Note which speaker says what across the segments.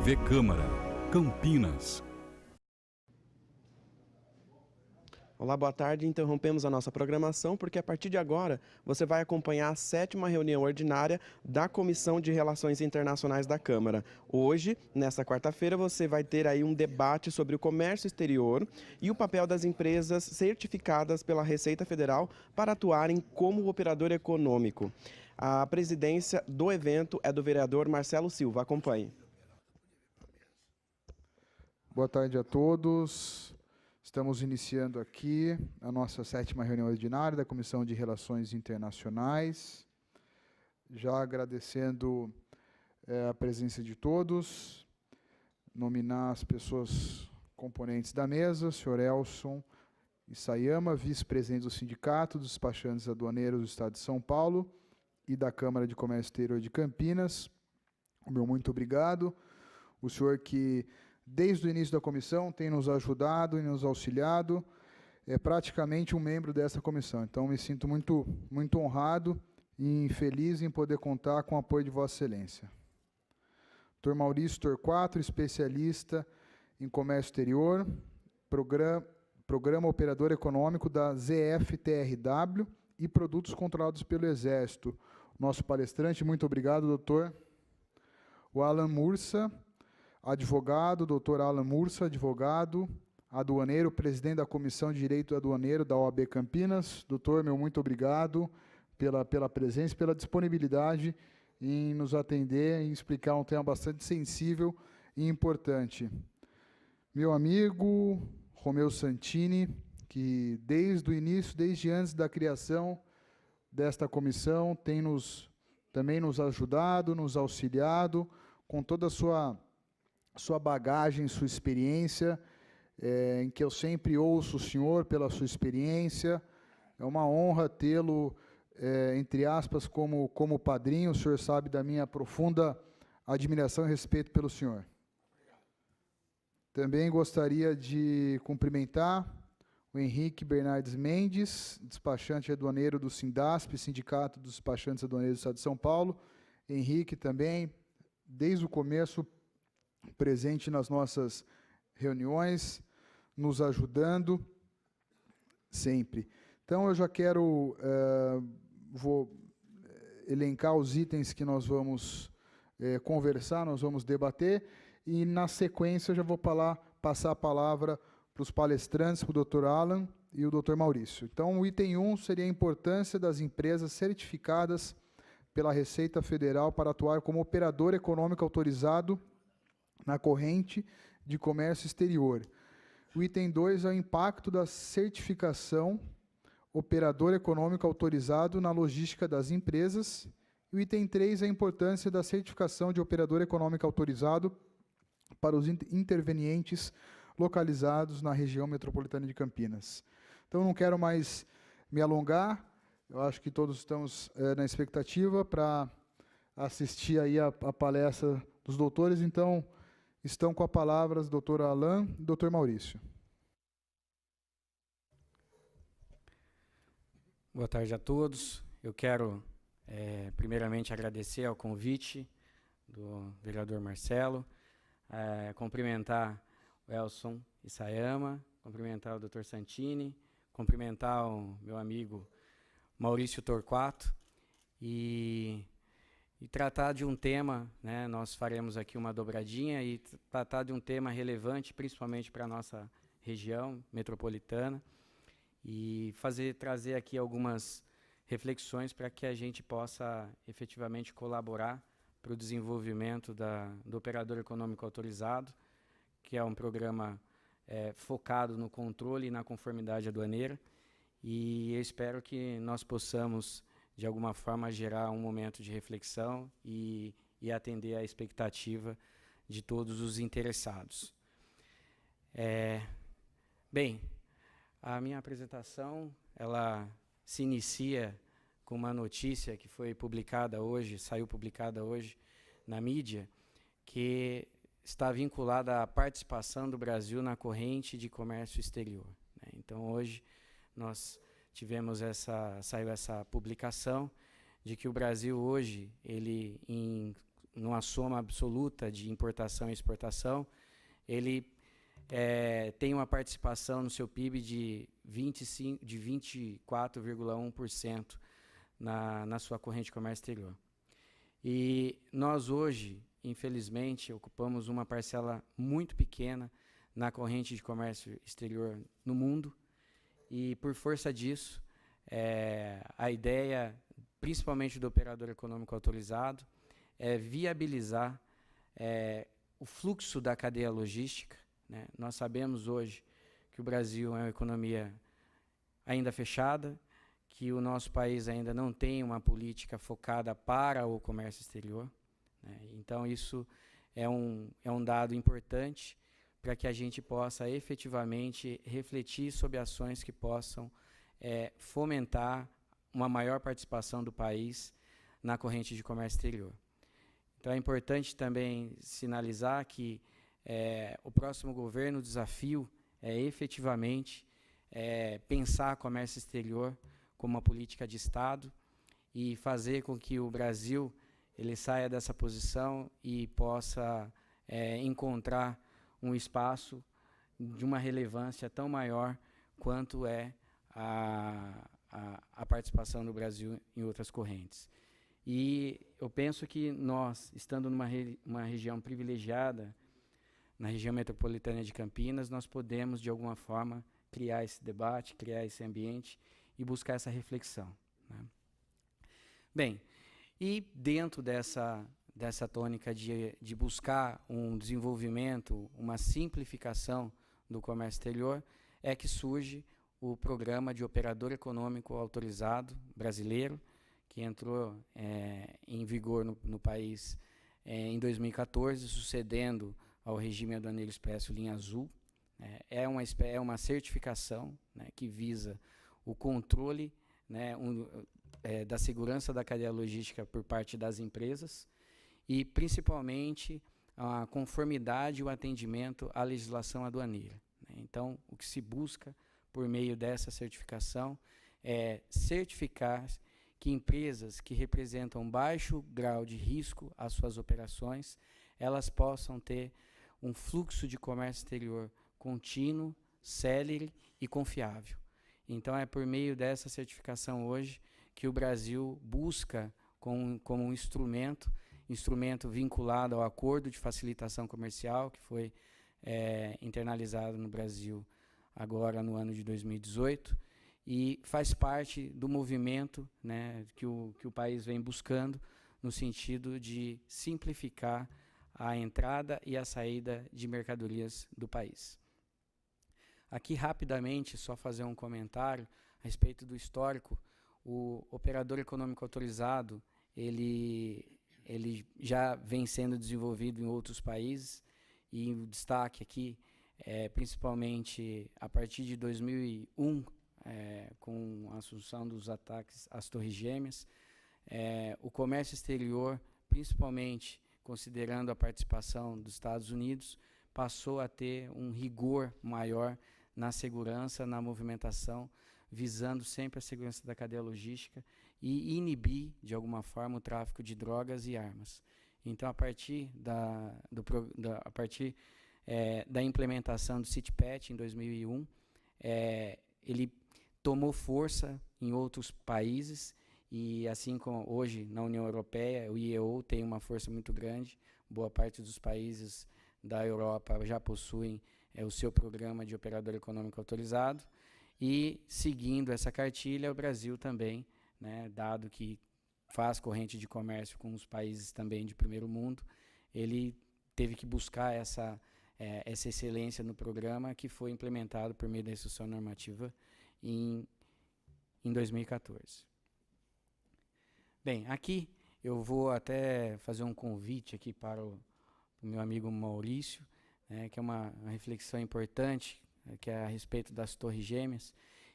Speaker 1: TV Câmara, Campinas.
Speaker 2: Olá, boa tarde. Interrompemos a nossa programação porque a partir de agora você vai acompanhar a 7ª reunião ordinária da Comissão de Relações Internacionais da Câmara. Hoje, nesta quarta-feira, você vai ter aí um debate sobre o comércio exterior e o papel das empresas certificadas pela Receita Federal para atuarem como operador econômico. A presidência do evento é do vereador Marcelo Silva. Acompanhe.
Speaker 3: Boa tarde a todos. Estamos iniciando aqui a nossa 7ª reunião ordinária da Comissão de Relações Internacionais. Já agradecendo a presença de todos, nominar as pessoas componentes da mesa, o senhor Elson Isayama, vice-presidente do Sindicato dos Despachantes Aduaneiros do Estado de São Paulo e da Câmara de Comércio Exterior de Campinas. O meu muito obrigado. O senhor que, desde o início da comissão, tem nos ajudado e nos auxiliado, é praticamente um membro dessa comissão. Então, me sinto muito honrado e feliz em poder contar com o apoio de Vossa Excelência. Dr. Maurício Torquato, especialista em comércio exterior, programa operador econômico da ZFTRW e produtos controlados pelo Exército. Nosso palestrante, muito obrigado, doutor. O Alan Mursa, advogado, doutor Alan Mursa, advogado, aduaneiro, presidente da Comissão de Direito Aduaneiro da OAB Campinas. Doutor, meu muito obrigado pela presença, pela disponibilidade em nos atender e explicar um tema bastante sensível e importante. Meu amigo Romeu Santini, que desde o início, desde antes da criação desta comissão, tem também nos ajudado, nos auxiliado, com toda a sua bagagem, sua experiência, em que eu sempre ouço o senhor pela sua experiência. É uma honra tê-lo, entre aspas, como padrinho. O senhor sabe da minha profunda admiração e respeito pelo senhor. Também gostaria de cumprimentar o Henrique Bernardes Mendes, despachante aduaneiro do Sindasp, Sindicato dos Despachantes Aduaneiros do Estado de São Paulo. Henrique também, desde o começo, presente nas nossas reuniões, nos ajudando sempre. Então, eu já vou elencar os itens que nós vamos conversar, nós vamos debater, e, na sequência, eu já vou passar a palavra para os palestrantes, para o doutor Alan e o doutor Maurício. Então, o item 1 seria a importância das empresas certificadas pela Receita Federal para atuar como operador econômico autorizado na corrente de comércio exterior. O item 2 é o impacto da certificação operador econômico autorizado na logística das empresas. E o item 3 é a importância da certificação de operador econômico autorizado para os intervenientes localizados na região metropolitana de Campinas. Então, eu não quero mais me alongar. Eu acho que todos estamos na expectativa para assistir aí a palestra dos doutores. Então, estão com a palavra o doutor Alan e o doutor Maurício.
Speaker 4: Boa tarde a todos. Eu quero, primeiramente, agradecer ao convite do vereador Marcelo, cumprimentar o Elson Isayama, cumprimentar o doutor Santini, cumprimentar o meu amigo Maurício Torquato e tratar de um tema, né, nós faremos aqui uma dobradinha e tratar de um tema relevante, principalmente para a nossa região metropolitana, e trazer aqui algumas reflexões para que a gente possa efetivamente colaborar para o desenvolvimento do operador econômico autorizado, que é um programa focado no controle e na conformidade aduaneira, e eu espero que nós possamos, de alguma forma, gerar um momento de reflexão e atender à expectativa de todos os interessados. Bem, a minha apresentação ela se inicia com uma notícia que foi saiu publicada hoje na mídia, que está vinculada à participação do Brasil na corrente de comércio exterior, né? Então, hoje, nós saiu essa publicação de que o Brasil hoje, ele, em numa soma absoluta de importação e exportação, ele tem uma participação no seu PIB de 24,1% na sua corrente de comércio exterior. E nós hoje, infelizmente, ocupamos uma parcela muito pequena na corrente de comércio exterior no mundo, e por força disso, a ideia, principalmente do operador econômico autorizado, é viabilizar o fluxo da cadeia logística, né? Nós sabemos hoje que o Brasil é uma economia ainda fechada, que o nosso país ainda não tem uma política focada para o comércio exterior, né? Então, isso é um dado importante para que a gente possa efetivamente refletir sobre ações que possam fomentar uma maior participação do país na corrente de comércio exterior. Então, é importante também sinalizar que o próximo governo, o desafio é efetivamente pensar comércio exterior como uma política de Estado e fazer com que o Brasil ele saia dessa posição e possa encontrar um espaço de uma relevância tão maior quanto é a participação do Brasil em outras correntes. E eu penso que nós, estando numa região privilegiada, na região metropolitana de Campinas, nós podemos, de alguma forma, criar esse debate, criar esse ambiente e buscar essa reflexão, né? Bem, e dentro dessa tônica de buscar um desenvolvimento, uma simplificação do comércio exterior, é que surge o Programa de Operador Econômico Autorizado brasileiro, que entrou em vigor no país em 2014, sucedendo ao regime aduaneiro expresso linha azul. É uma certificação, né, que visa o controle, né, da segurança da cadeia logística por parte das empresas e, principalmente, a conformidade e o atendimento à legislação aduaneira, né? Então, o que se busca por meio dessa certificação é certificar que empresas que representam baixo grau de risco às suas operações, elas possam ter um fluxo de comércio exterior contínuo, célere e confiável. Então, é por meio dessa certificação hoje que o Brasil busca, como um instrumento vinculado ao Acordo de Facilitação Comercial, que foi internalizado no Brasil agora no ano de 2018, e faz parte do movimento, né, que o país vem buscando, no sentido de simplificar a entrada e a saída de mercadorias do país. Aqui, rapidamente, só fazer um comentário a respeito do histórico. O operador econômico autorizado, ele já vem sendo desenvolvido em outros países, e o destaque aqui principalmente a partir de 2001, com a assunção dos ataques às Torres Gêmeas, o comércio exterior, principalmente considerando a participação dos Estados Unidos, passou a ter um rigor maior na segurança, na movimentação, visando sempre a segurança da cadeia logística e inibir, de alguma forma, o tráfico de drogas e armas. Então, a partir da implementação do CITPAT em 2001, ele tomou força em outros países, e assim como hoje na União Europeia, o IEO tem uma força muito grande. Boa parte dos países da Europa já possuem o seu programa de operador econômico autorizado, e seguindo essa cartilha, o Brasil também, né, dado que faz corrente de comércio com os países também de primeiro mundo, ele teve que buscar essa excelência no programa, que foi implementado por meio da instrução normativa em 2014. Bem, aqui eu vou até fazer um convite aqui para o meu amigo Maurício, né, que é uma reflexão importante, que é a respeito das Torres Gêmeas,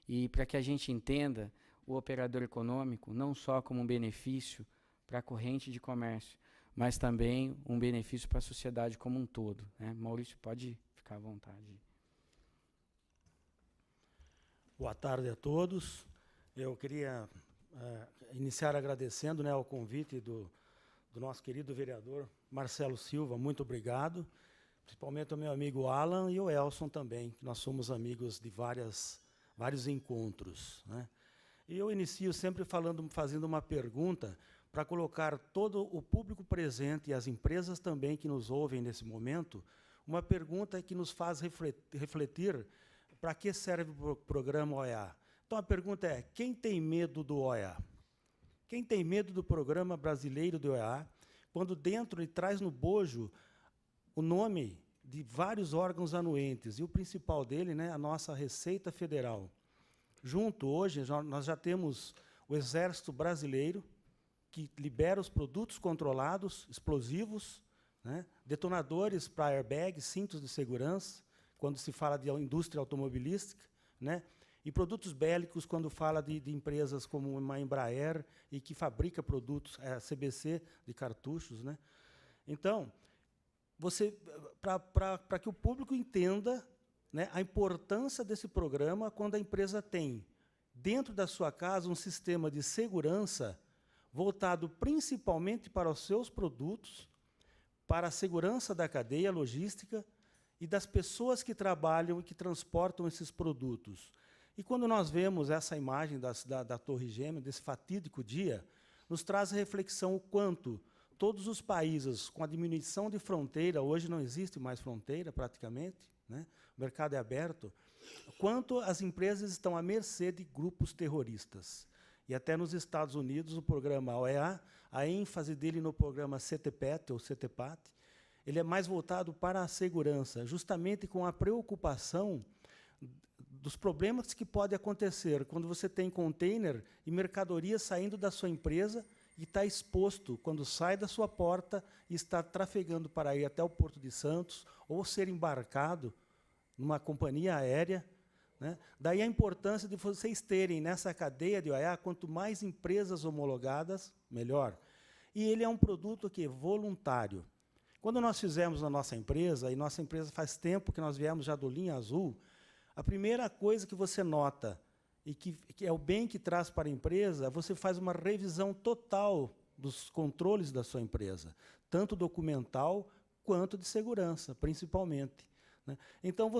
Speaker 4: e para que a gente entenda o operador econômico não só como um benefício para a corrente de comércio, mas também um benefício para a sociedade como um todo, né? Maurício, pode ficar à vontade.
Speaker 5: Boa tarde a todos. Eu queria iniciar agradecendo, né, o convite do do nosso querido vereador Marcelo Silva, muito obrigado. Principalmente ao meu amigo Alan e o Elson também, que nós somos amigos de vários encontros, né? E eu inicio sempre fazendo uma pergunta para colocar todo o público presente e as empresas também que nos ouvem nesse momento, uma pergunta que nos faz refletir para que serve o programa OEA. Então, a pergunta é, quem tem medo do OEA? Quem tem medo do Programa Brasileiro do OEA, quando dentro ele traz no bojo o nome de vários órgãos anuentes, e o principal dele, né, a nossa Receita Federal. Junto, hoje, nós já temos o Exército Brasileiro, que libera os produtos controlados, explosivos, né, detonadores para airbags, cintos de segurança, quando se fala de indústria automobilística, né, e produtos bélicos, quando fala de empresas como uma Embraer, e que fabrica produtos, a CBC, de cartuchos, né. Então, para que o público entenda, né, a importância desse programa quando a empresa tem, dentro da sua casa, um sistema de segurança voltado principalmente para os seus produtos, para a segurança da cadeia logística e das pessoas que trabalham e que transportam esses produtos. E quando nós vemos essa imagem da Torre Gêmea, desse fatídico dia, nos traz a reflexão o quanto todos os países, com a diminuição de fronteira, hoje não existe mais fronteira praticamente, né? O mercado é aberto, quanto as empresas estão à mercê de grupos terroristas. E até nos Estados Unidos, o programa OEA, a ênfase dele no programa CTPAT, ou CTPAT, ele é mais voltado para a segurança, justamente com a preocupação dos problemas que podem acontecer quando você tem container e mercadoria saindo da sua empresa e está exposto, quando sai da sua porta e está trafegando para ir até o Porto de Santos ou ser embarcado numa companhia aérea, né? Daí a importância de vocês terem nessa cadeia de OEA, quanto mais empresas homologadas, melhor. E ele é um produto que é voluntário. Quando nós fizemos na nossa empresa, e nossa empresa faz tempo que nós viemos já do Linha Azul, a primeira coisa que você nota, e que é o bem que traz para a empresa, você faz uma revisão total dos controles da sua empresa, tanto documental quanto de segurança, principalmente, né? Então,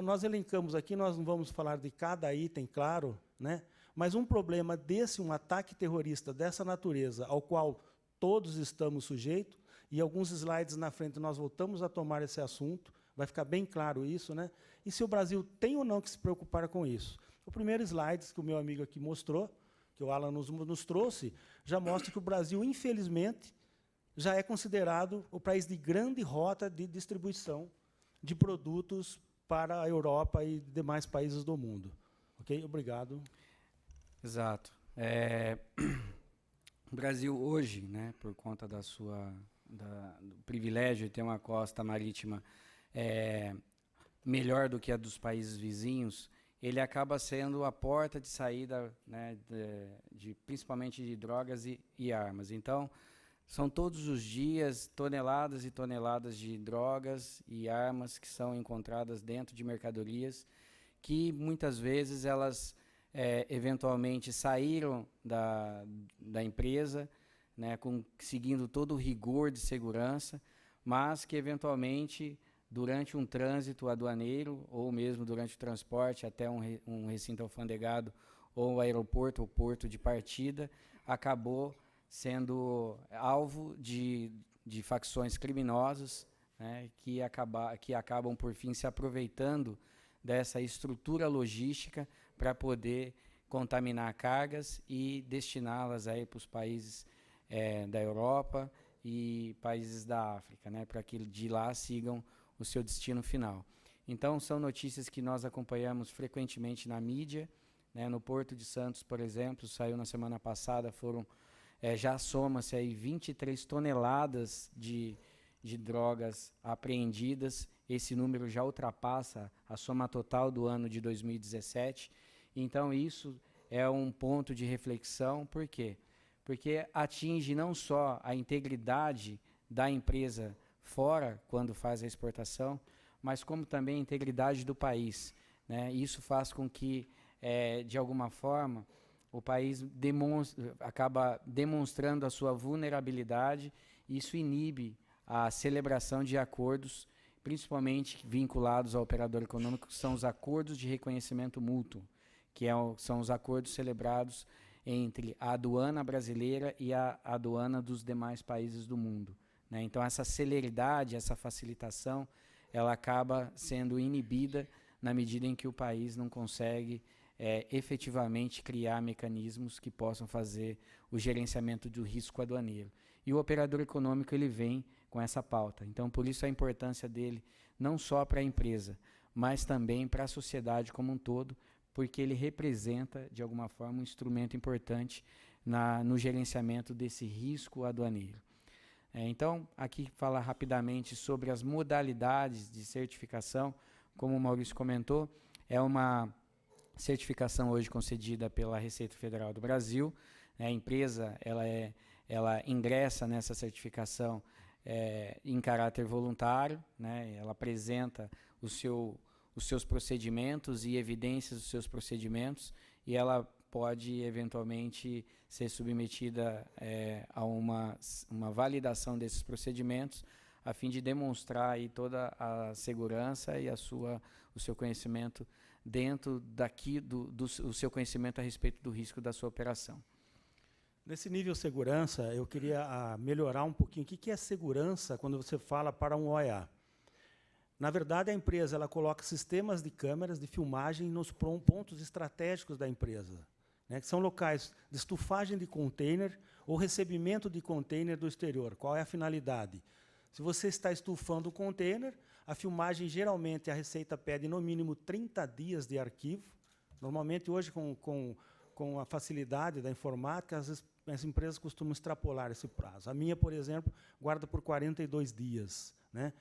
Speaker 5: nós elencamos aqui, nós não vamos falar de cada item, claro, né? Mas um problema desse, um ataque terrorista dessa natureza, ao qual todos estamos sujeitos, e alguns slides na frente nós voltamos a tomar esse assunto, vai ficar bem claro isso, né? E se o Brasil tem ou não que se preocupar com isso? O primeiro slide que o meu amigo aqui mostrou, que o Alan nos trouxe, já mostra que o Brasil, infelizmente, já é considerado o país de grande rota de distribuição de produtos para a Europa e demais países do mundo. Ok? Obrigado.
Speaker 4: Exato. O Brasil hoje, né, por conta do privilégio de ter uma costa marítima melhor do que a dos países vizinhos, ele acaba sendo a porta de saída, né, principalmente de drogas e armas. Então, são todos os dias toneladas e toneladas de drogas e armas que são encontradas dentro de mercadorias que, muitas vezes, elas eventualmente saíram da empresa, né, seguindo todo o rigor de segurança, mas que, eventualmente, durante um trânsito aduaneiro ou mesmo durante o transporte até um recinto alfandegado ou aeroporto ou porto de partida, acabou sendo alvo de facções criminosas, né, que acabam, por fim, se aproveitando dessa estrutura logística para poder contaminar cargas e destiná-las aí para os países da Europa e países da África, né, para que de lá sigam o seu destino final. Então, são notícias que nós acompanhamos frequentemente na mídia, né? No Porto de Santos, por exemplo, saiu na semana passada, já soma-se aí 23 toneladas de drogas apreendidas. Esse número já ultrapassa a soma total do ano de 2017. Então, isso é um ponto de reflexão. Por quê? Porque atinge não só a integridade da empresa fora, quando faz a exportação, mas como também a integridade do país, né? Isso faz com que, de alguma forma, o país acaba demonstrando a sua vulnerabilidade Isso inibe a celebração de acordos, principalmente vinculados ao operador econômico, que são os acordos de reconhecimento mútuo, que são os acordos celebrados entre a aduana brasileira e a aduana dos demais países do mundo, né? Então, essa celeridade, essa facilitação, ela acaba sendo inibida na medida em que o país não consegue efetivamente criar mecanismos que possam fazer o gerenciamento do risco aduaneiro. E o operador econômico ele vem com essa pauta. Então, por isso a importância dele não só para a empresa, mas também para a sociedade como um todo, porque ele representa, de alguma forma, um instrumento importante no gerenciamento desse risco aduaneiro. Então, aqui falar rapidamente sobre as modalidades de certificação. Como o Maurício comentou, é uma certificação hoje concedida pela Receita Federal do Brasil. A empresa ela ingressa nessa certificação em caráter voluntário, né? Ela apresenta os seus procedimentos e evidências dos seus procedimentos, e ela pode eventualmente ser submetida a uma validação desses procedimentos, a fim de demonstrar aí toda a segurança e o seu conhecimento dentro o seu conhecimento a respeito do risco da sua operação.
Speaker 5: Nesse nível segurança, eu queria melhorar um pouquinho. O que é segurança quando você fala para um OEA? Na verdade, a empresa ela coloca sistemas de câmeras de filmagem nos pontos estratégicos da empresa, né, que são locais de estufagem de container ou recebimento de container do exterior. Qual é a finalidade? Se você está estufando o container, a filmagem, geralmente, a Receita pede no mínimo 30 dias de arquivo. Normalmente, hoje, com a facilidade da informática, as empresas costumam extrapolar esse prazo. A minha, por exemplo, guarda por 42 dias. Né?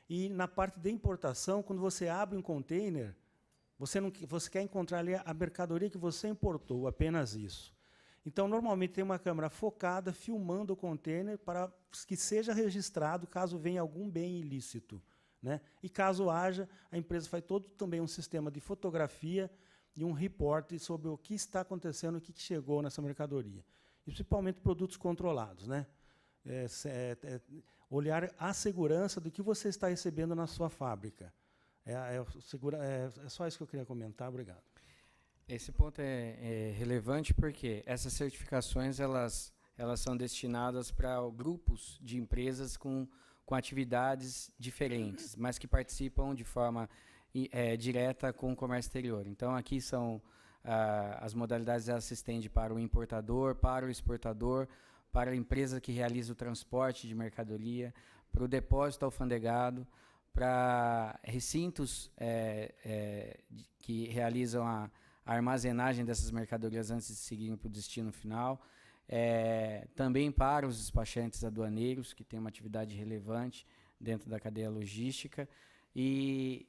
Speaker 5: E na parte de importação, quando você abre um container, você quer encontrar ali a mercadoria que você importou, apenas isso. Então, normalmente, tem uma câmera focada, filmando o container para que seja registrado caso venha algum bem ilícito. Né? E caso haja, a empresa faz todo também um sistema de fotografia e um reporte sobre o que está acontecendo, o que chegou nessa mercadoria. E, principalmente, produtos controlados. Né? Olhar a segurança do que você está recebendo na sua fábrica. É só isso que eu queria comentar. Obrigado.
Speaker 4: Esse ponto é relevante porque essas certificações elas são destinadas para grupos de empresas com atividades diferentes, mas que participam de forma direta com o comércio exterior. Então, aqui são as modalidades, elas se estendem para o importador, para o exportador, para a empresa que realiza o transporte de mercadoria, para o depósito alfandegado, para recintos que realizam a armazenagem dessas mercadorias antes de seguirem para o destino final, também para os despachantes aduaneiros, que têm uma atividade relevante dentro da cadeia logística, e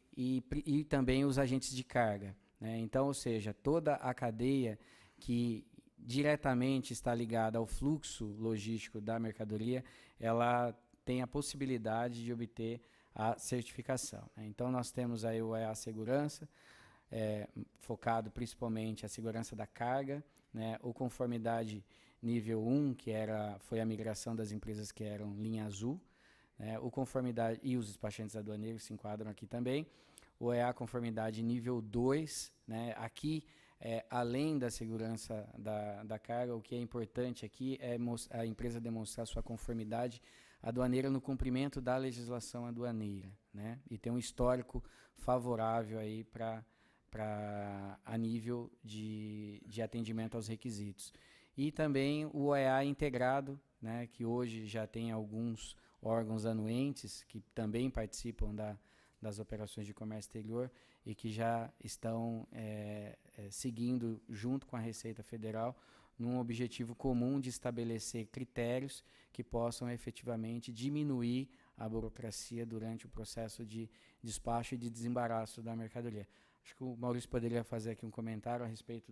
Speaker 4: também os agentes de carga. Né? Então, ou seja, toda a cadeia que diretamente está ligada ao fluxo logístico da mercadoria, ela tem a possibilidade de obter a certificação. Né? Então, nós temos aí o EA Segurança, focado principalmente a segurança da carga, né? O conformidade nível 1, que foi a migração das empresas que eram linha azul, né? O conformidade, e os despachantes aduaneiros se enquadram aqui também. O EA conformidade nível 2, né? Aqui, além da segurança da carga, o que é importante aqui é a empresa demonstrar sua conformidade aduaneira no cumprimento da legislação aduaneira, né? E ter um histórico favorável aí a nível de atendimento aos requisitos. E também o OEA integrado, né, que hoje já tem alguns órgãos anuentes que também participam das operações de comércio exterior e que já estão seguindo junto com a Receita Federal num objetivo comum de estabelecer critérios que possam efetivamente diminuir a burocracia durante o processo de despacho e de desembaraço da mercadoria. Acho que o Maurício poderia fazer aqui um comentário a respeito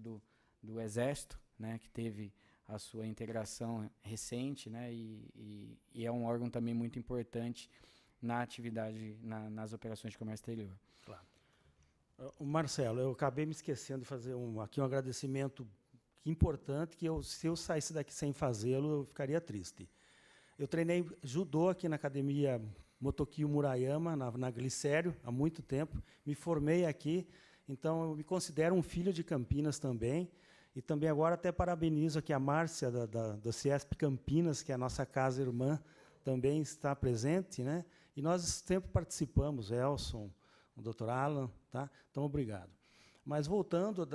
Speaker 4: do Exército, né, que teve a sua integração recente, né, e é um órgão também muito importante na atividade, nas operações de comércio exterior.
Speaker 5: Claro. Marcelo, eu acabei me esquecendo de fazer aqui um agradecimento importante, que se eu saísse daqui sem fazê-lo, eu ficaria triste. Eu treinei judô aqui na Academia Motokyo Murayama, na Glicério, há muito tempo. Me formei aqui, então eu me considero um filho de Campinas também. E também agora até parabenizo aqui a Márcia, do CIESP Campinas, que é a nossa casa irmã, também está presente, né? E nós sempre participamos, Elson, o Dr. Alan, tá? Então, obrigado. Mas, voltando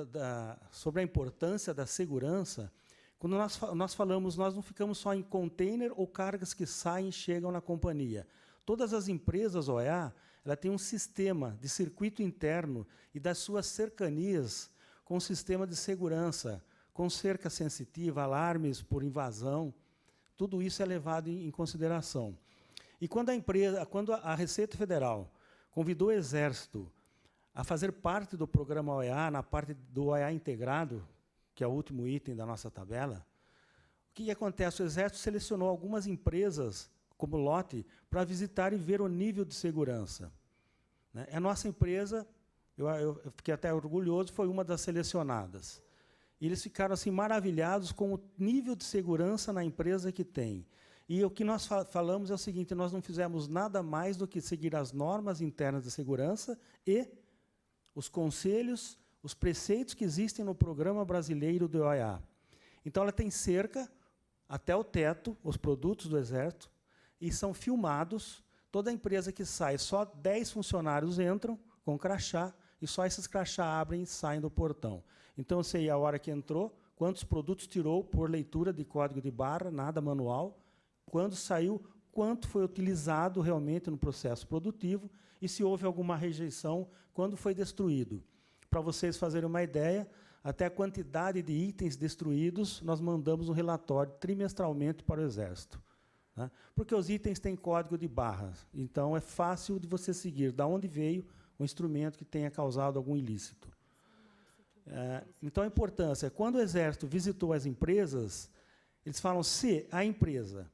Speaker 5: sobre a importância da segurança, quando nós falamos, nós não ficamos só em container ou cargas que saem e chegam na companhia. Todas as empresas OEA, ela tem um sistema de circuito interno e das suas cercanias com um sistema de segurança, com cerca sensitiva, alarmes por invasão, tudo isso é levado em consideração. E quando a Receita Federal convidou o Exército a fazer parte do programa OEA, na parte do OEA integrado, que é o último item da nossa tabela, o que acontece? O Exército selecionou algumas empresas como lote para visitar e ver o nível de segurança. Né? A nossa empresa, eu fiquei até orgulhoso, foi uma das selecionadas. E eles ficaram assim maravilhados com o nível de segurança na empresa que tem. E o que nós falamos é o seguinte: nós não fizemos nada mais do que seguir as normas internas de segurança e os conselhos, os preceitos que existem no Programa Brasileiro do OEA. Então, ela tem cerca até o teto, os produtos do Exército, e são filmados. Toda empresa que sai, só 10 funcionários entram com crachá, e só esses crachá abrem e saem do portão. Então, eu sei a hora que entrou, quantos produtos tirou por leitura de código de barra, nada manual, quando saiu, quanto foi utilizado realmente no processo produtivo e se houve alguma rejeição, quando foi destruído. Para vocês fazerem uma ideia, até a quantidade de itens destruídos, nós mandamos um relatório trimestralmente para o Exército. Né? Porque os itens têm código de barras, então é fácil de você seguir de onde veio o instrumento que tenha causado algum ilícito. Então, a importância, quando o Exército visitou as empresas, eles falam, se a empresa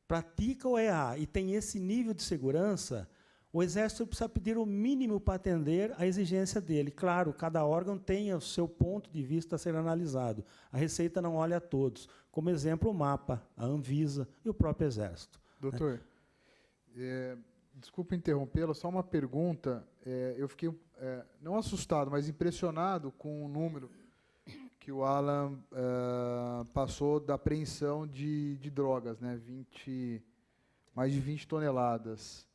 Speaker 5: pratica o EA e tem esse nível de segurança, o Exército precisa pedir o mínimo para atender a exigência dele. Claro, cada órgão tem o seu ponto de vista a ser analisado. A Receita não olha a todos. Como exemplo, o MAPA, a Anvisa e o próprio Exército.
Speaker 3: Doutor, desculpa interrompê-lo, só uma pergunta. Eu fiquei, não assustado, mas impressionado com o número que o Alan passou da apreensão de drogas, né? Mais de 20 toneladas.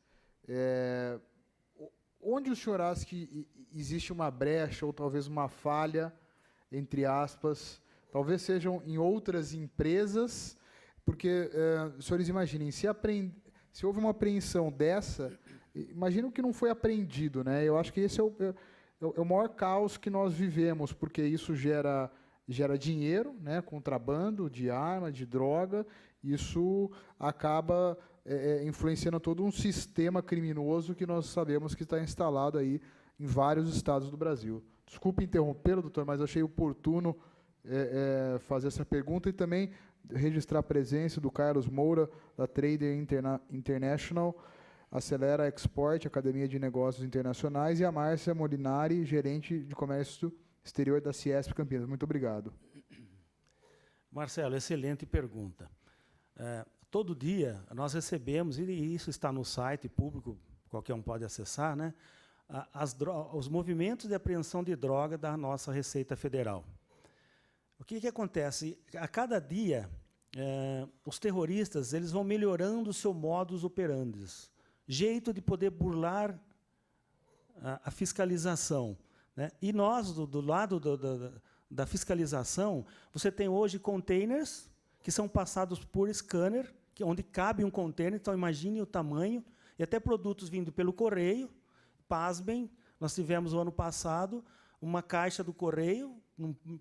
Speaker 3: Onde o senhor acha que existe uma brecha ou talvez uma falha, entre aspas, talvez sejam em outras empresas, porque, senhores, imaginem, se houve uma apreensão dessa, imagino que não foi apreendido, né? Eu acho que esse é o maior caos que nós vivemos, porque isso gera dinheiro, né? Contrabando de arma, de droga, isso acaba influenciando todo um sistema criminoso que nós sabemos que está instalado aí em vários estados do Brasil. Desculpe interrompê-lo, doutor, mas achei oportuno fazer essa pergunta e também registrar a presença do Carlos Moura, da Trader International, Acelera Export, Academia de Negócios Internacionais, e a Márcia Molinari, gerente de comércio exterior da CIESP Campinas. Muito obrigado.
Speaker 5: Marcelo, excelente pergunta. Todo dia nós recebemos, e isso está no site público, qualquer um pode acessar, né, os movimentos de apreensão de droga da nossa Receita Federal. O que acontece? A cada dia, os terroristas eles vão melhorando o seu modus operandi, jeito de poder burlar a fiscalização. Né? E nós, do lado da fiscalização, você tem hoje containers que são passados por scanner, onde cabe um container, então imagine o tamanho, e até produtos vindo pelo correio. Pasmem, nós tivemos o ano passado uma caixa do correio,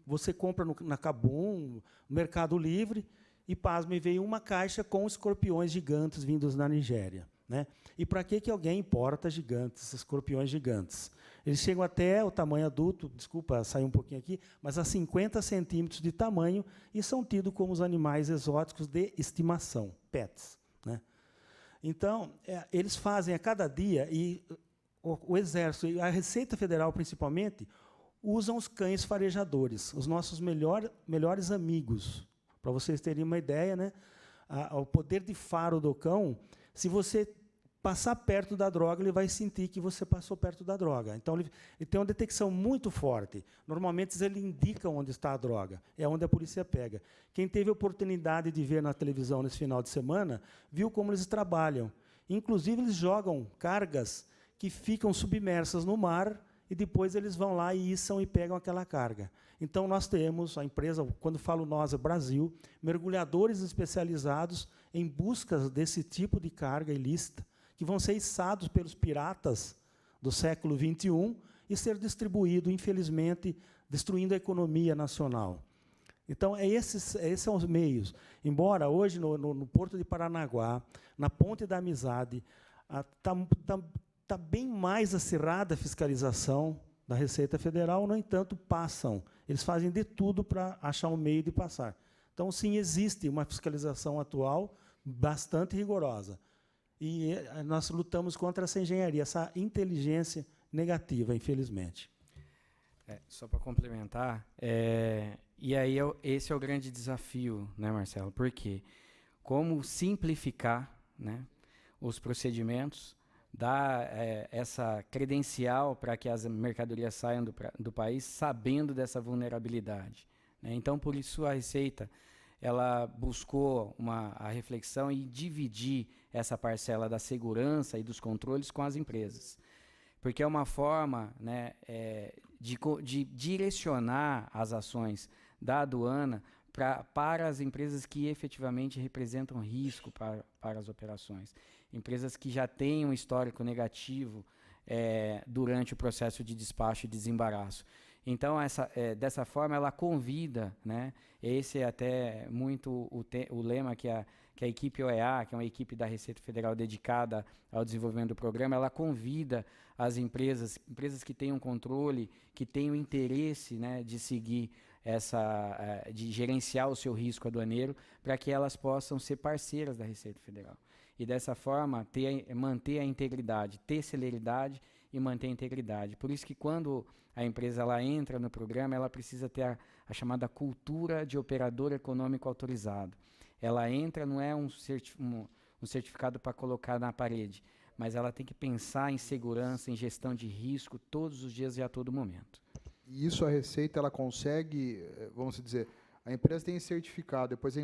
Speaker 5: você compra na Kabum, no Mercado Livre, e pasmem, veio uma caixa com escorpiões gigantes vindos da Nigéria. Né? E para que alguém importa gigantes, escorpiões gigantes? Eles chegam até o tamanho adulto, desculpa sair um pouquinho aqui, mas a 50 centímetros de tamanho, e são tidos como os animais exóticos de estimação, pets. Né? Então, eles fazem a cada dia, e o Exército e a Receita Federal, principalmente, usam os cães farejadores, os nossos melhores amigos. Para vocês terem uma ideia, né? o poder de faro do cão, se você passar perto da droga, ele vai sentir que você passou perto da droga. Então, ele tem uma detecção muito forte. Normalmente, ele indica onde está a droga. É onde a polícia pega. Quem teve a oportunidade de ver na televisão nesse final de semana, viu como eles trabalham. Inclusive, eles jogam cargas que ficam submersas no mar e depois eles vão lá e içam e pegam aquela carga. Então, nós temos, a empresa, quando falo nós, é Brasil, mergulhadores especializados em busca desse tipo de carga ilícita, que vão ser içados pelos piratas do século XXI e ser distribuído, infelizmente, destruindo a economia nacional. Então, esses são os meios. Embora hoje, no Porto de Paranaguá, na Ponte da Amizade, está bem mais acirrada a fiscalização da Receita Federal, no entanto, passam. Eles fazem de tudo para achar um meio de passar. Então, sim, existe uma fiscalização atual bastante rigorosa. E nós lutamos contra essa engenharia, essa inteligência negativa, infelizmente.
Speaker 4: Só para complementar, e aí esse é o grande desafio, né, Marcelo? Porque como simplificar, né, os procedimentos, dar essa credencial para que as mercadorias saiam do país sabendo dessa vulnerabilidade, né? Então, por isso, a Receita ela buscou a reflexão e dividir essa parcela da segurança e dos controles com as empresas. Porque é uma forma, né, de direcionar as ações da aduana para as empresas que efetivamente representam risco para as operações. Empresas que já têm um histórico negativo durante o processo de despacho e desembaraço. Então, dessa forma, ela convida, né, esse é até muito o lema que a equipe OEA, que é uma equipe da Receita Federal dedicada ao desenvolvimento do programa, ela convida as empresas que tenham controle, que tenham interesse, né, de seguir de gerenciar o seu risco aduaneiro, para que elas possam ser parceiras da Receita Federal. E dessa forma, manter a integridade, ter celeridade e manter a integridade. Por isso que quando a empresa ela entra no programa, ela precisa ter a chamada cultura de operador econômico autorizado. Ela entra, não é um certificado para colocar na parede, mas ela tem que pensar em segurança, em gestão de risco, todos os dias e a todo momento.
Speaker 3: E isso a Receita ela consegue, vamos dizer, a empresa tem certificado, depois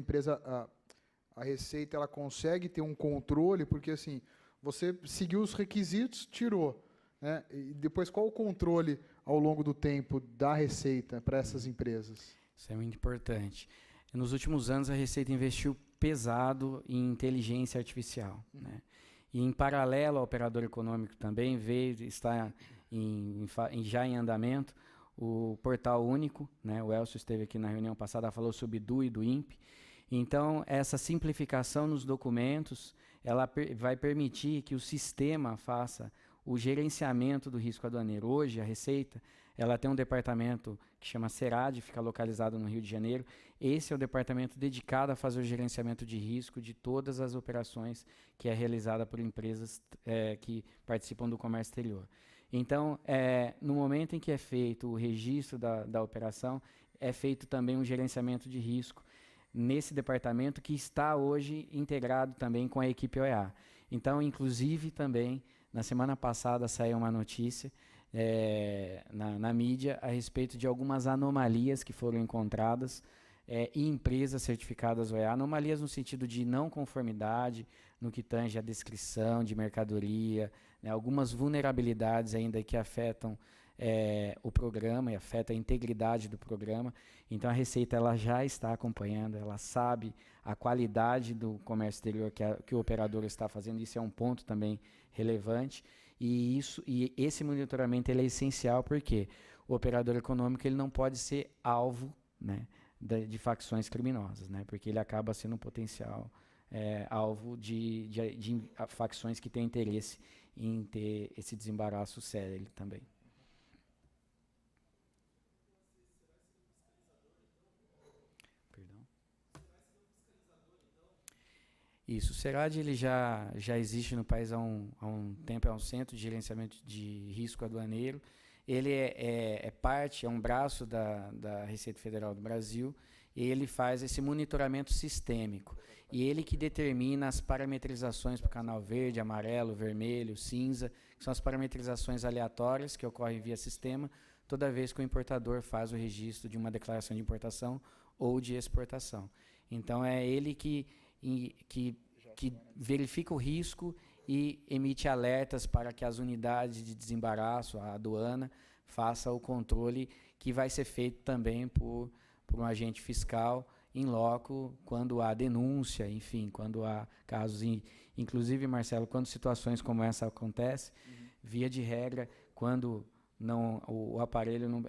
Speaker 3: a Receita ela consegue ter um controle, porque assim, você seguiu os requisitos, tirou, né? E depois qual o controle ao longo do tempo da Receita para essas empresas?
Speaker 4: Isso é muito importante. Nos últimos anos a Receita investiu pesado em inteligência artificial, né? E em paralelo ao operador econômico também está já em andamento o portal único, né? O Elcio esteve aqui na reunião passada, falou sobre o DU e do INPE. Então, essa simplificação nos documentos, ela vai permitir que o sistema faça o gerenciamento do risco aduaneiro. Hoje, a Receita, ela tem um departamento que chama Serad, fica localizado no Rio de Janeiro. Esse é o departamento dedicado a fazer o gerenciamento de risco de todas as operações que é realizada por empresas que participam do comércio exterior. Então, no momento em que é feito o registro da operação, é feito também um gerenciamento de risco nesse departamento que está hoje integrado também com a equipe OEA. Então, inclusive, também, na semana passada saiu uma notícia na mídia a respeito de algumas anomalias que foram encontradas em empresas certificadas OEA, anomalias no sentido de não conformidade, no que tange a descrição de mercadoria, né, algumas vulnerabilidades ainda que afetam o programa e afeta a integridade do programa. Então, a Receita ela já está acompanhando, ela sabe a qualidade do comércio exterior que o operador está fazendo, isso é um ponto também relevante, e esse monitoramento ele é essencial porque o operador econômico ele não pode ser alvo, né, de facções criminosas, né, porque ele acaba sendo um potencial alvo de facções que têm interesse em ter esse desembaraço sério também. Isso, o Serad ele já existe no país há um tempo, é um centro de gerenciamento de risco aduaneiro. ele é parte, é um braço da Receita Federal do Brasil, e ele faz esse monitoramento sistêmico. E ele que determina as parametrizações para o canal verde, amarelo, vermelho, cinza, que são as parametrizações aleatórias que ocorrem via sistema, toda vez que o importador faz o registro de uma declaração de importação ou de exportação. Então, é ele que verifica o risco e emite alertas para que as unidades de desembaraço, a aduana, faça o controle que vai ser feito também por um agente fiscal em loco, quando há denúncia, enfim, quando há casos, inclusive, Marcelo, quando situações como essa acontecem, via de regra, quando o aparelho,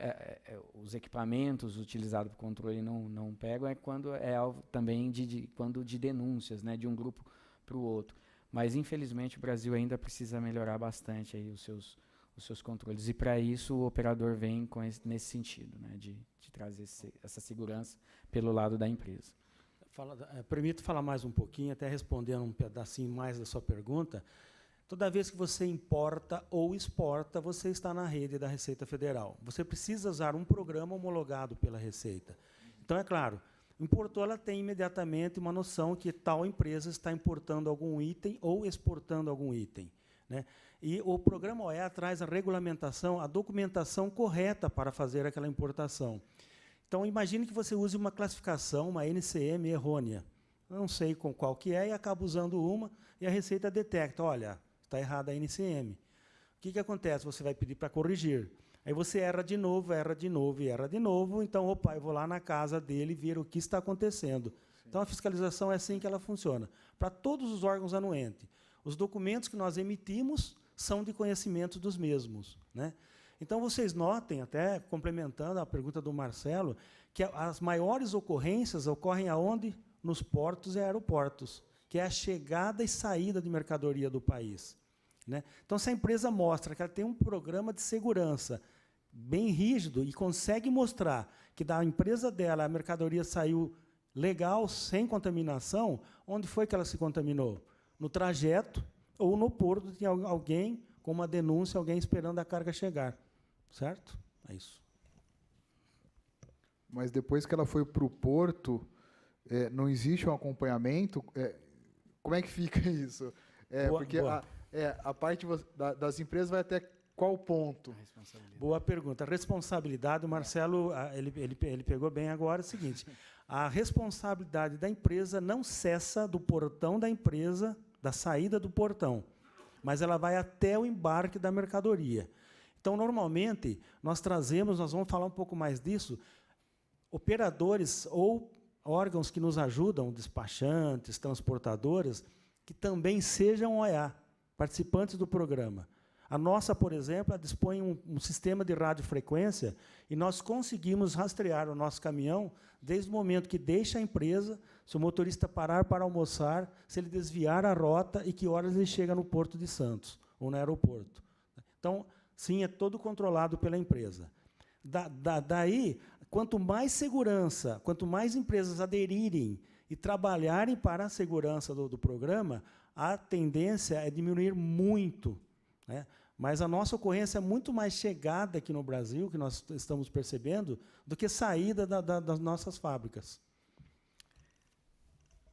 Speaker 4: os equipamentos utilizados para o controle não pegam, é quando é alvo também quando de denúncias, né, de um grupo para o outro. Mas, infelizmente, o Brasil ainda precisa melhorar bastante aí os seus controles. E, para isso, o operador vem nesse sentido, né, de trazer essa segurança pelo lado da empresa.
Speaker 5: Permito falar mais um pouquinho, até respondendo um pedacinho mais da sua pergunta. Toda vez que você importa ou exporta, você está na rede da Receita Federal. Você precisa usar um programa homologado pela Receita. Então, é claro, importou, ela tem imediatamente uma noção que tal empresa está importando algum item ou exportando algum item, né? E o programa OEA traz a regulamentação, a documentação correta para fazer aquela importação. Então, imagine que você use uma classificação, uma NCM errônea. Eu não sei qual que é, e acaba usando uma, e a Receita detecta, olha, está errada a NCM. O que acontece? Você vai pedir para corrigir. Aí você erra de novo, erra de novo e erra de novo. Então, opa, eu vou lá na casa dele ver o que está acontecendo. Sim. Então, a fiscalização é assim que ela funciona. Para todos os órgãos anuentes, os documentos que nós emitimos são de conhecimento dos mesmos, né? Então, vocês notem, até complementando a pergunta do Marcelo, que as maiores ocorrências ocorrem aonde? Nos portos e aeroportos, que é a chegada e saída de mercadoria do país, né? Então, se a empresa mostra que ela tem um programa de segurança bem rígido e consegue mostrar que da empresa dela a mercadoria saiu legal, sem contaminação, onde foi que ela se contaminou? No trajeto ou no porto tinha alguém com uma denúncia, alguém esperando a carga chegar. Certo? É isso.
Speaker 3: Mas depois que ela foi para o porto, não existe um acompanhamento? Como é que fica isso? Porque a parte das empresas vai até qual ponto?
Speaker 5: Boa pergunta. A responsabilidade, o Marcelo ele pegou bem agora, é o seguinte, a responsabilidade da empresa não cessa do portão da empresa, da saída do portão, mas ela vai até o embarque da mercadoria. Então, normalmente, nós vamos falar um pouco mais disso, operadores ou órgãos que nos ajudam, despachantes, transportadoras, que também sejam OEA, participantes do programa. A nossa, por exemplo, ela dispõe um sistema de radiofrequência e nós conseguimos rastrear o nosso caminhão desde o momento que deixa a empresa, se o motorista parar para almoçar, se ele desviar a rota e que horas ele chega no Porto de Santos ou no aeroporto. Então, sim, é todo controlado pela empresa. Daí, quanto mais segurança, quanto mais empresas aderirem e trabalharem para a segurança do programa, a tendência é diminuir muito, né? Mas a nossa ocorrência é muito mais chegada aqui no Brasil, que nós estamos percebendo, do que saída das nossas fábricas.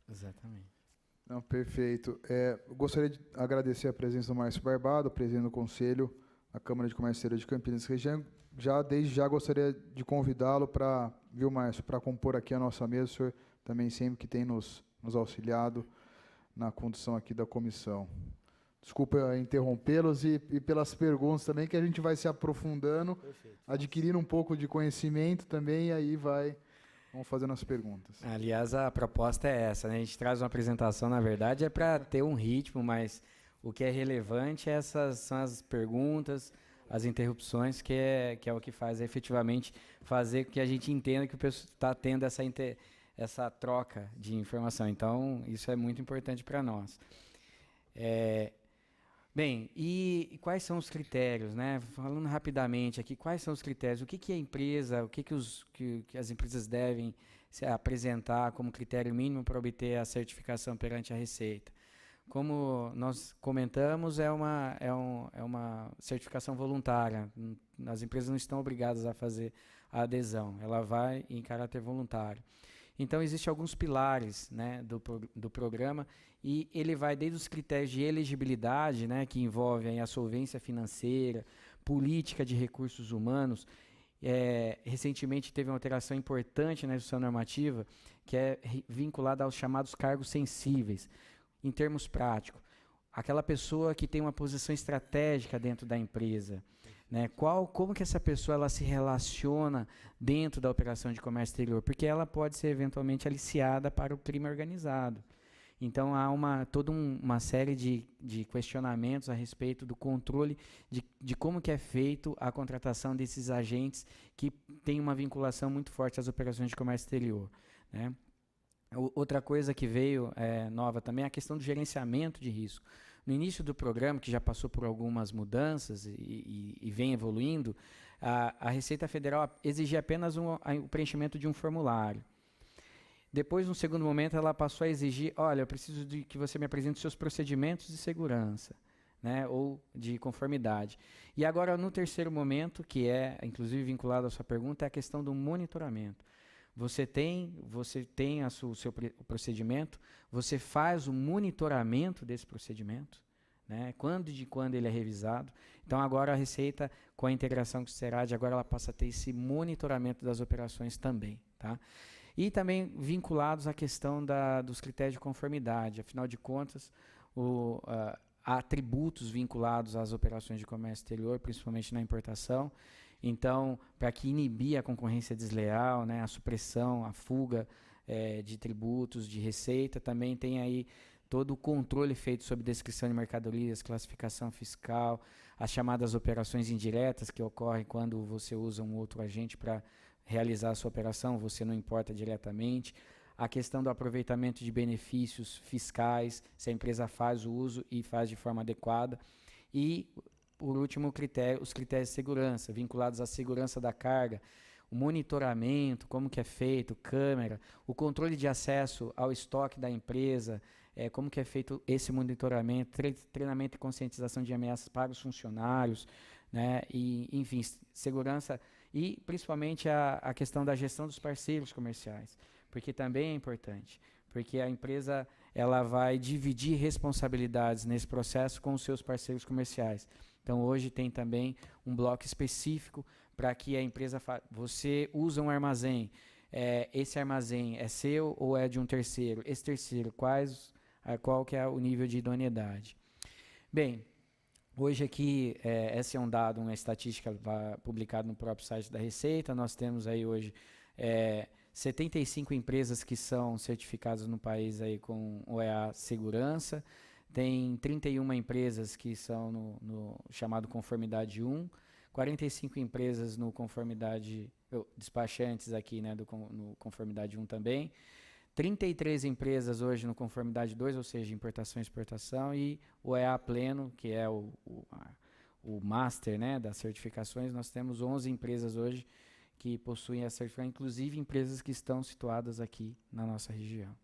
Speaker 4: Exatamente.
Speaker 3: Não, perfeito. Eu gostaria de agradecer a presença do Márcio Barbado, presidente do Conselho da Câmara de Comércio Exterior de Campinas e região. Desde já gostaria de convidá-lo para, viu, Márcio, para compor aqui a nossa mesa. O senhor também sempre que tem nos auxiliado na condução aqui da comissão. Desculpa interrompê-los e pelas perguntas também, que a gente vai se aprofundando, perfeito, adquirindo um pouco de conhecimento também, e aí vamos fazendo as perguntas.
Speaker 4: Aliás, a proposta é essa, né? A gente traz uma apresentação, na verdade, é para ter um ritmo, mas o que é relevante são as perguntas, as interrupções, que é o que faz efetivamente fazer com que a gente entenda que o pessoal está tendo essa troca de informação. Então, isso é muito importante para nós. Bem, e quais são os critérios, né? Falando rapidamente aqui, quais são os critérios? O que a empresa, o que as empresas devem se apresentar como critério mínimo para obter a certificação perante a Receita? como nós comentamos, é uma certificação voluntária. As empresas não estão obrigadas a fazer a adesão, ela vai em caráter voluntário. Então, existem alguns pilares, né, do programa, e ele vai desde os critérios de elegibilidade, né, que envolvem a solvência financeira, política de recursos humanos. Recentemente teve uma alteração importante na legislação normativa, que é vinculada aos chamados cargos sensíveis. Em termos práticos, aquela pessoa que tem uma posição estratégica dentro da empresa, né? Como que essa pessoa ela se relaciona dentro da operação de comércio exterior? Porque ela pode ser eventualmente aliciada para o crime organizado. Então, há toda uma série de questionamentos a respeito do controle de como que é feito a contratação desses agentes que têm uma vinculação muito forte às operações de comércio exterior, né? Outra coisa que veio nova também é a questão do gerenciamento de risco. No início do programa, que já passou por algumas mudanças e vem evoluindo, a Receita Federal exigia apenas o preenchimento de um formulário. Depois, no segundo momento, ela passou a exigir, olha, eu preciso de que você me apresente seus procedimentos de segurança, né, ou de conformidade. E agora, no terceiro momento, que é, inclusive, vinculado à sua pergunta, é a questão do monitoramento. Você tem o seu procedimento, você faz o monitoramento desse procedimento, né, quando ele é revisado. Então, agora a Receita, com a integração com o SERAD, agora ela passa a ter esse monitoramento das operações também, tá? E também vinculados à questão dos critérios de conformidade. Afinal de contas, há tributos vinculados às operações de comércio exterior, principalmente na importação. Então, para que inibir a concorrência desleal, né, a supressão, a fuga de tributos, de receita, também tem aí todo o controle feito sobre descrição de mercadorias, classificação fiscal, as chamadas operações indiretas, que ocorrem quando você usa um outro agente para realizar a sua operação, você não importa diretamente. A questão do aproveitamento de benefícios fiscais, se a empresa faz o uso e faz de forma adequada. E, por último, os critérios de segurança, vinculados à segurança da carga, o monitoramento, como que é feito, câmera, o controle de acesso ao estoque da empresa, como que é feito esse monitoramento, treinamento e conscientização de ameaças para os funcionários, né, e, enfim, segurança e, principalmente, a questão da gestão dos parceiros comerciais, porque também é importante, porque a empresa ela vai dividir responsabilidades nesse processo com os seus parceiros comerciais. Então, hoje tem também um bloco específico para que a empresa você usa um armazém, esse armazém é seu ou é de um terceiro? Esse terceiro, qual que é o nível de idoneidade? Bem, hoje aqui, esse é um dado, uma estatística publicada no próprio site da Receita. Nós temos aí hoje 75 empresas que são certificadas no país aí com OEA Segurança. Tem 31 empresas que são no chamado Conformidade 1, 45 empresas no Conformidade, despachantes aqui, né, no Conformidade 1 também, 33 empresas hoje no Conformidade 2, ou seja, importação e exportação, e o EA Pleno, que é o master, né, das certificações. Nós temos 11 empresas hoje que possuem a certificação, inclusive empresas que estão situadas aqui na nossa região.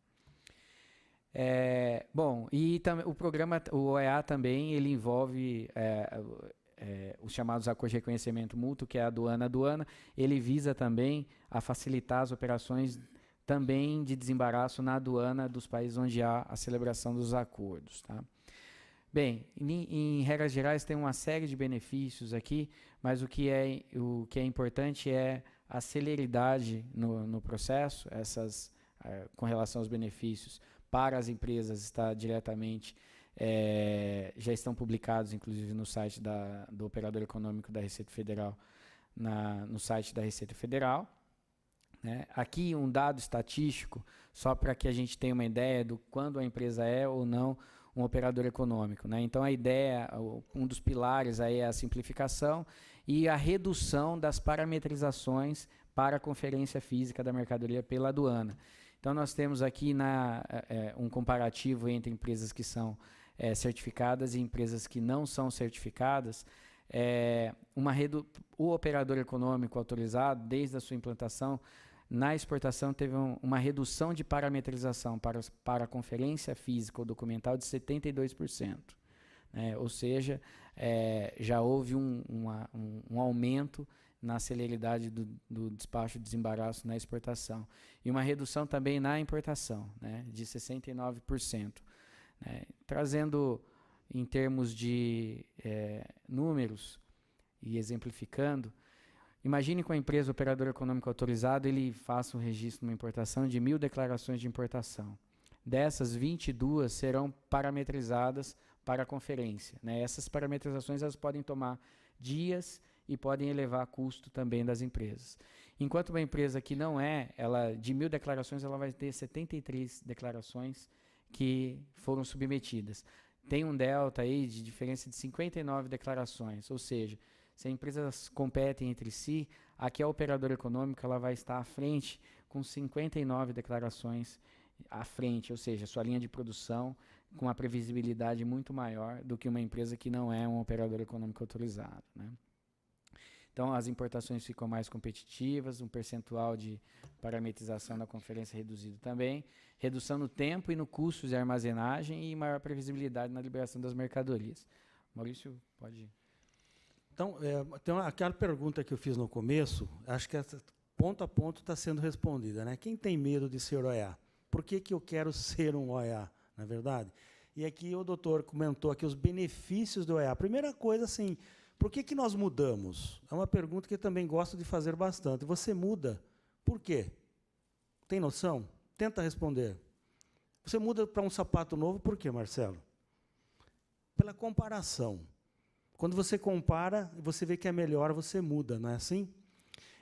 Speaker 4: Bom, e o programa, o OEA também, ele envolve os chamados acordos de reconhecimento mútuo, que é a aduana. Ele visa também a facilitar as operações também de desembaraço na aduana dos países onde há a celebração dos acordos, tá? Bem, em regras gerais tem uma série de benefícios aqui, mas o que é importante é a celeridade no processo, com relação aos benefícios para as empresas está diretamente, já estão publicados, inclusive, no site do Operador Econômico da Receita Federal, no site da Receita Federal. Né? Aqui um dado estatístico, só para que a gente tenha uma ideia do quando a empresa é ou não um operador econômico. Né? Então, a ideia, um dos pilares aí é a simplificação e a redução das parametrizações para a conferência física da mercadoria pela aduana. Então, nós temos aqui um comparativo entre empresas que são certificadas e empresas que não são certificadas. O operador econômico autorizado, desde a sua implantação, na exportação teve uma redução de parametrização para a conferência física ou documental de 72%. Ou seja, já houve um aumento na celeridade do despacho de desembaraço na exportação. E uma redução também na importação, de 69%. Trazendo em termos de números e exemplificando, imagine que a empresa operador econômico autorizado ele faça um registro numa importação de 1.000 declarações de importação. Dessas, 22 serão parametrizadas para a conferência. Essas parametrizações elas podem tomar dias e podem elevar custo também das empresas. Enquanto uma empresa que não ela de 1.000 declarações, ela vai ter 73 declarações que foram submetidas. Tem um delta aí de diferença de 59 declarações, ou seja, se as empresas competem entre si, aqui a operadora econômica ela vai estar à frente com 59 declarações à frente, ou seja, sua linha de produção com uma previsibilidade muito maior do que uma empresa que não é um operador econômico autorizado. Então, as importações ficam mais competitivas, um percentual de parametrização da conferência reduzido também, redução no tempo e no custo de armazenagem e maior previsibilidade na liberação das mercadorias. Maurício, pode ir.
Speaker 5: Então, tem aquela pergunta que eu fiz no começo, acho que ponto a ponto está sendo respondida. Quem tem medo de ser OEA? Por que eu quero ser um OEA, na verdade? E aqui o doutor comentou aqui os benefícios do OEA. A primeira coisa, assim, por que nós mudamos? É uma pergunta que eu também gosto de fazer bastante. Você muda, por quê? Tem noção? Tenta responder. Você muda para um sapato novo, por quê, Marcelo? Pela comparação. Quando você compara, você vê que é melhor, você muda, não é assim?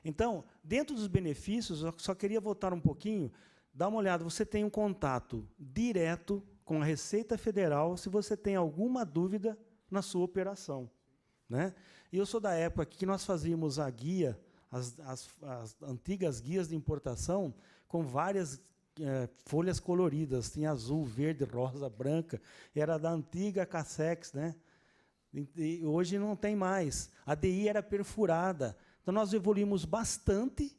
Speaker 5: Então, dentro dos benefícios, eu só queria voltar um pouquinho, dá uma olhada, você tem um contato direto com a Receita Federal se você tem alguma dúvida na sua operação. E eu sou da época que nós fazíamos a guia, as antigas guias de importação, com várias folhas coloridas, tinha azul, verde, rosa, branca, era da antiga Cassex, E hoje não tem mais. A DI era perfurada. Então, nós evoluímos bastante,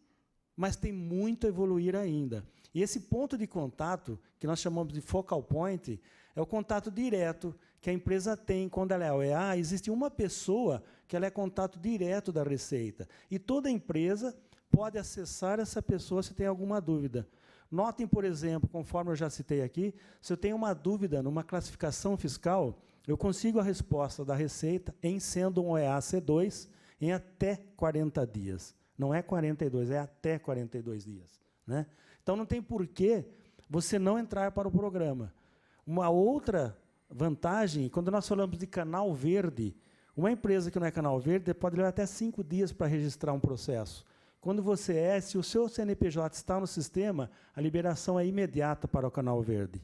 Speaker 5: mas tem muito a evoluir ainda. E esse ponto de contato, que nós chamamos de focal point, é o contato direto que a empresa tem quando ela é OEA. Existe uma pessoa que ela é contato direto da Receita. E toda empresa pode acessar essa pessoa se tem alguma dúvida. Notem, por exemplo, conforme eu já citei aqui, se eu tenho uma dúvida numa classificação fiscal, eu consigo a resposta da Receita em sendo um OEA C2 em até 40 dias. Não é 42, é até 42 dias. Então, não tem porquê você não entrar para o programa. Uma outra vantagem, quando nós falamos de canal verde, uma empresa que não é canal verde pode levar até 5 dias para registrar um processo. Quando você se o seu CNPJ está no sistema, a liberação é imediata para o canal verde.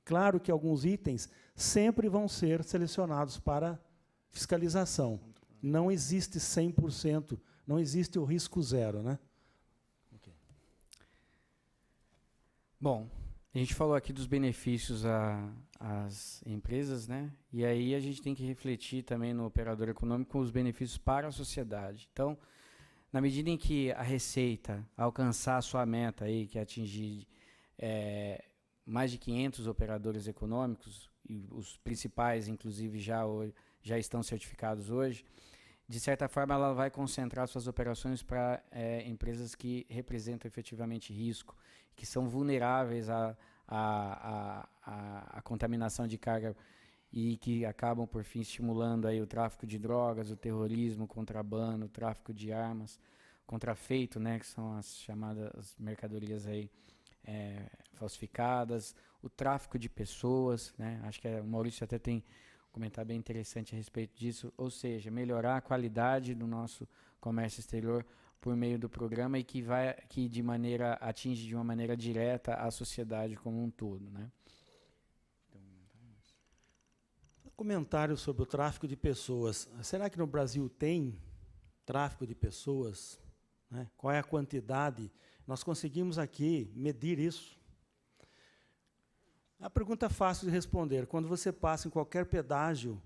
Speaker 5: Claro que alguns itens sempre vão ser selecionados para fiscalização. Não existe 100%, não existe o risco zero. Okay.
Speaker 4: Bom, a gente falou aqui dos benefícios às empresas, E aí a gente tem que refletir também no operador econômico os benefícios para a sociedade. Então, na medida em que a Receita alcançar a sua meta, aí, que é atingir mais de 500 operadores econômicos, e os principais, inclusive, já estão certificados hoje, de certa forma, ela vai concentrar suas operações para empresas que representam efetivamente risco, que são vulneráveis à contaminação de carga e que acabam, por fim, estimulando aí o tráfico de drogas, o terrorismo, o contrabando, o tráfico de armas, contrafeito, que são as chamadas mercadorias aí, falsificadas, o tráfico de pessoas, acho que o Maurício até tem um comentário bem interessante a respeito disso, ou seja, melhorar a qualidade do nosso comércio exterior por meio do programa e que atinge de uma maneira direta a sociedade como um todo.
Speaker 5: Comentário sobre o tráfico de pessoas. Será que no Brasil tem tráfico de pessoas? Qual é a quantidade? Nós conseguimos aqui medir isso. A pergunta é fácil de responder. Quando você passa em qualquer pedágio,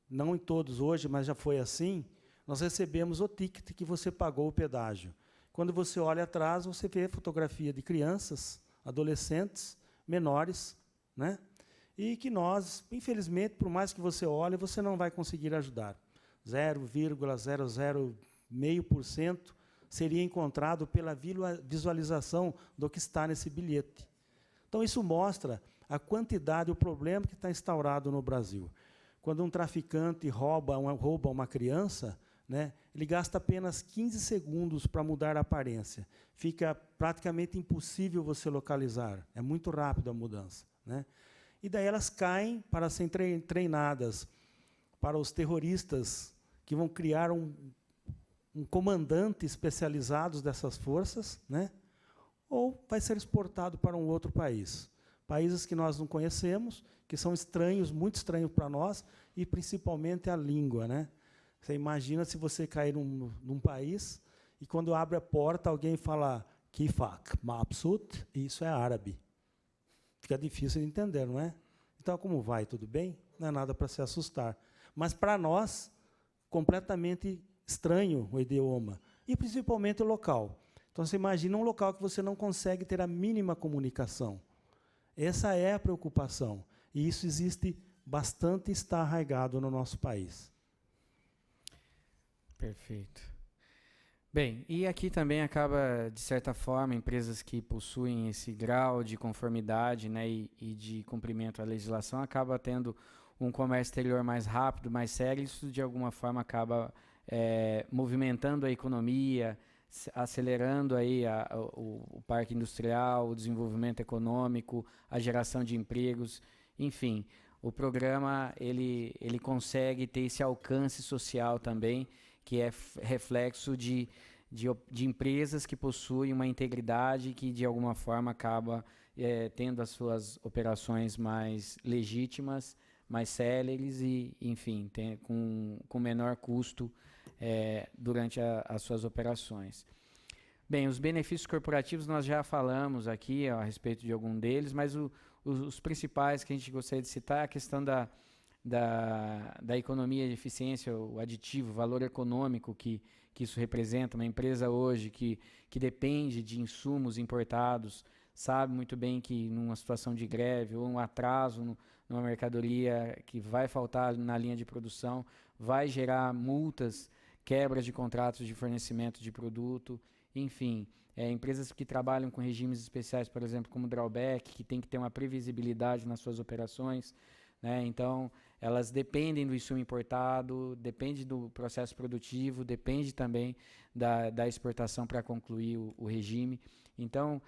Speaker 5: não em todos hoje, mas já foi assim, nós recebemos o ticket que você pagou o pedágio. Quando você olha atrás, você vê fotografia de crianças, adolescentes, menores, né? E que nós, infelizmente, por mais que você olhe, você não vai conseguir ajudar. 0,005% seria encontrado pela visualização do que está nesse bilhete. Então, isso mostra a quantidade, o problema que está instaurado no Brasil. Quando um traficante rouba uma criança, né, ele gasta apenas 15 segundos para mudar a aparência. Fica praticamente impossível você localizar. É muito rápido a mudança, né? E daí elas caem para serem treinadas para os terroristas que vão criar um comandante especializado dessas forças, né? Ou vai ser exportado para um outro país. Países que nós não conhecemos, que são estranhos, muito estranhos para nós, e principalmente a língua, né? Você imagina se você cair num país e, quando abre a porta, alguém fala Kifak, Mabsut, e isso é árabe. Fica difícil de entender, não é? Então, como vai? Tudo bem? Não é nada para se assustar. Mas, para nós, completamente estranho o idioma, e principalmente o local. Então, você imagina um local que você não consegue ter a mínima comunicação. Essa é a preocupação. E isso existe bastante, está arraigado no nosso país.
Speaker 4: Perfeito. Bem, e aqui também acaba, de certa forma, empresas que possuem esse grau de conformidade, né, e de cumprimento à legislação, acaba tendo um comércio exterior mais rápido, mais sério. Isso, de alguma forma, acaba movimentando a economia, acelerando aí o parque industrial, o desenvolvimento econômico, a geração de empregos, enfim. O programa ele consegue ter esse alcance social também, que é reflexo de empresas que possuem uma integridade, que de alguma forma acaba tendo as suas operações mais legítimas, mais céleres e, enfim, com menor custo durante as suas operações. Bem, os benefícios corporativos nós já falamos aqui a respeito de algum deles, mas os principais que a gente gostaria de citar é a questão da economia de eficiência, o aditivo, o valor econômico que isso representa. Uma empresa hoje que depende de insumos importados, sabe muito bem que numa situação de greve ou um atraso numa mercadoria que vai faltar na linha de produção, vai gerar multas, quebras de contratos de fornecimento de produto, enfim. Empresas que trabalham com regimes especiais, por exemplo, como drawback, que tem que ter uma previsibilidade nas suas operações, né? Então, elas dependem do insumo importado, depende do processo produtivo, depende também da exportação para concluir o regime. Então,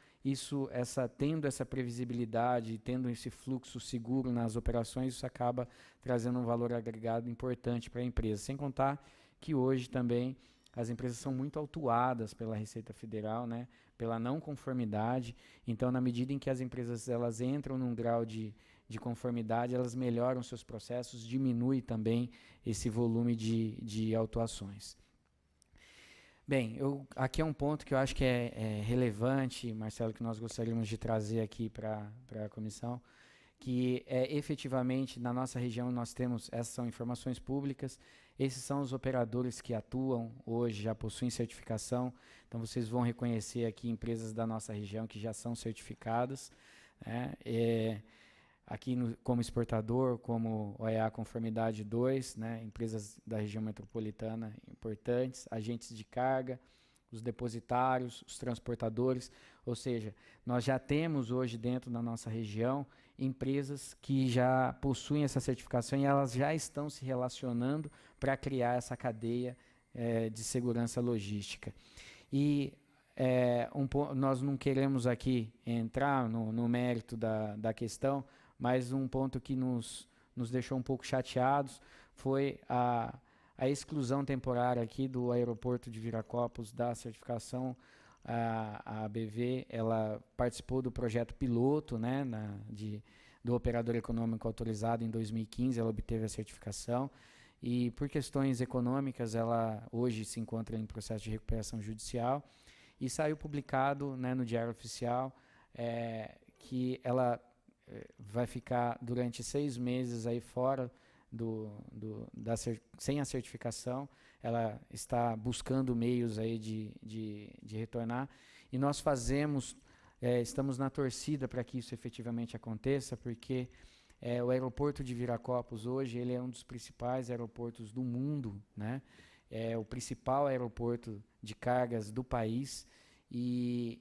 Speaker 4: tendo essa previsibilidade, tendo esse fluxo seguro nas operações, isso acaba trazendo um valor agregado importante para a empresa. Sem contar que hoje também as empresas são muito autuadas pela Receita Federal, né, pela não conformidade. Então, na medida em que as empresas elas entram num grau de conformidade, elas melhoram seus processos, diminui também esse volume de autuações. Bem, aqui é um ponto que eu acho que é relevante, Marcelo, que nós gostaríamos de trazer aqui para a comissão, que efetivamente na nossa região nós temos, essas são informações públicas, esses são os operadores que atuam hoje, já possuem certificação. Então vocês vão reconhecer aqui empresas da nossa região que já são certificadas, né? Aqui como exportador, como OEA Conformidade 2, né? Empresas da região metropolitana importantes, agentes de carga, os depositários, os transportadores, ou seja, nós já temos hoje dentro da nossa região empresas que já possuem essa certificação e elas já estão se relacionando para criar essa cadeia de segurança logística. E nós não queremos aqui entrar no mérito da questão, mas um ponto que nos deixou um pouco chateados foi a exclusão temporária aqui do aeroporto de Viracopos da certificação. A ABV ela participou do projeto piloto, né, do operador econômico autorizado em 2015, ela obteve a certificação e por questões econômicas ela hoje se encontra em processo de recuperação judicial e saiu publicado, né, no Diário Oficial que ela vai ficar durante 6 meses aí fora sem a certificação, ela está buscando meios aí de retornar, e nós estamos na torcida para que isso efetivamente aconteça, porque o aeroporto de Viracopos hoje ele é um dos principais aeroportos do mundo, né? É o principal aeroporto de cargas do país, e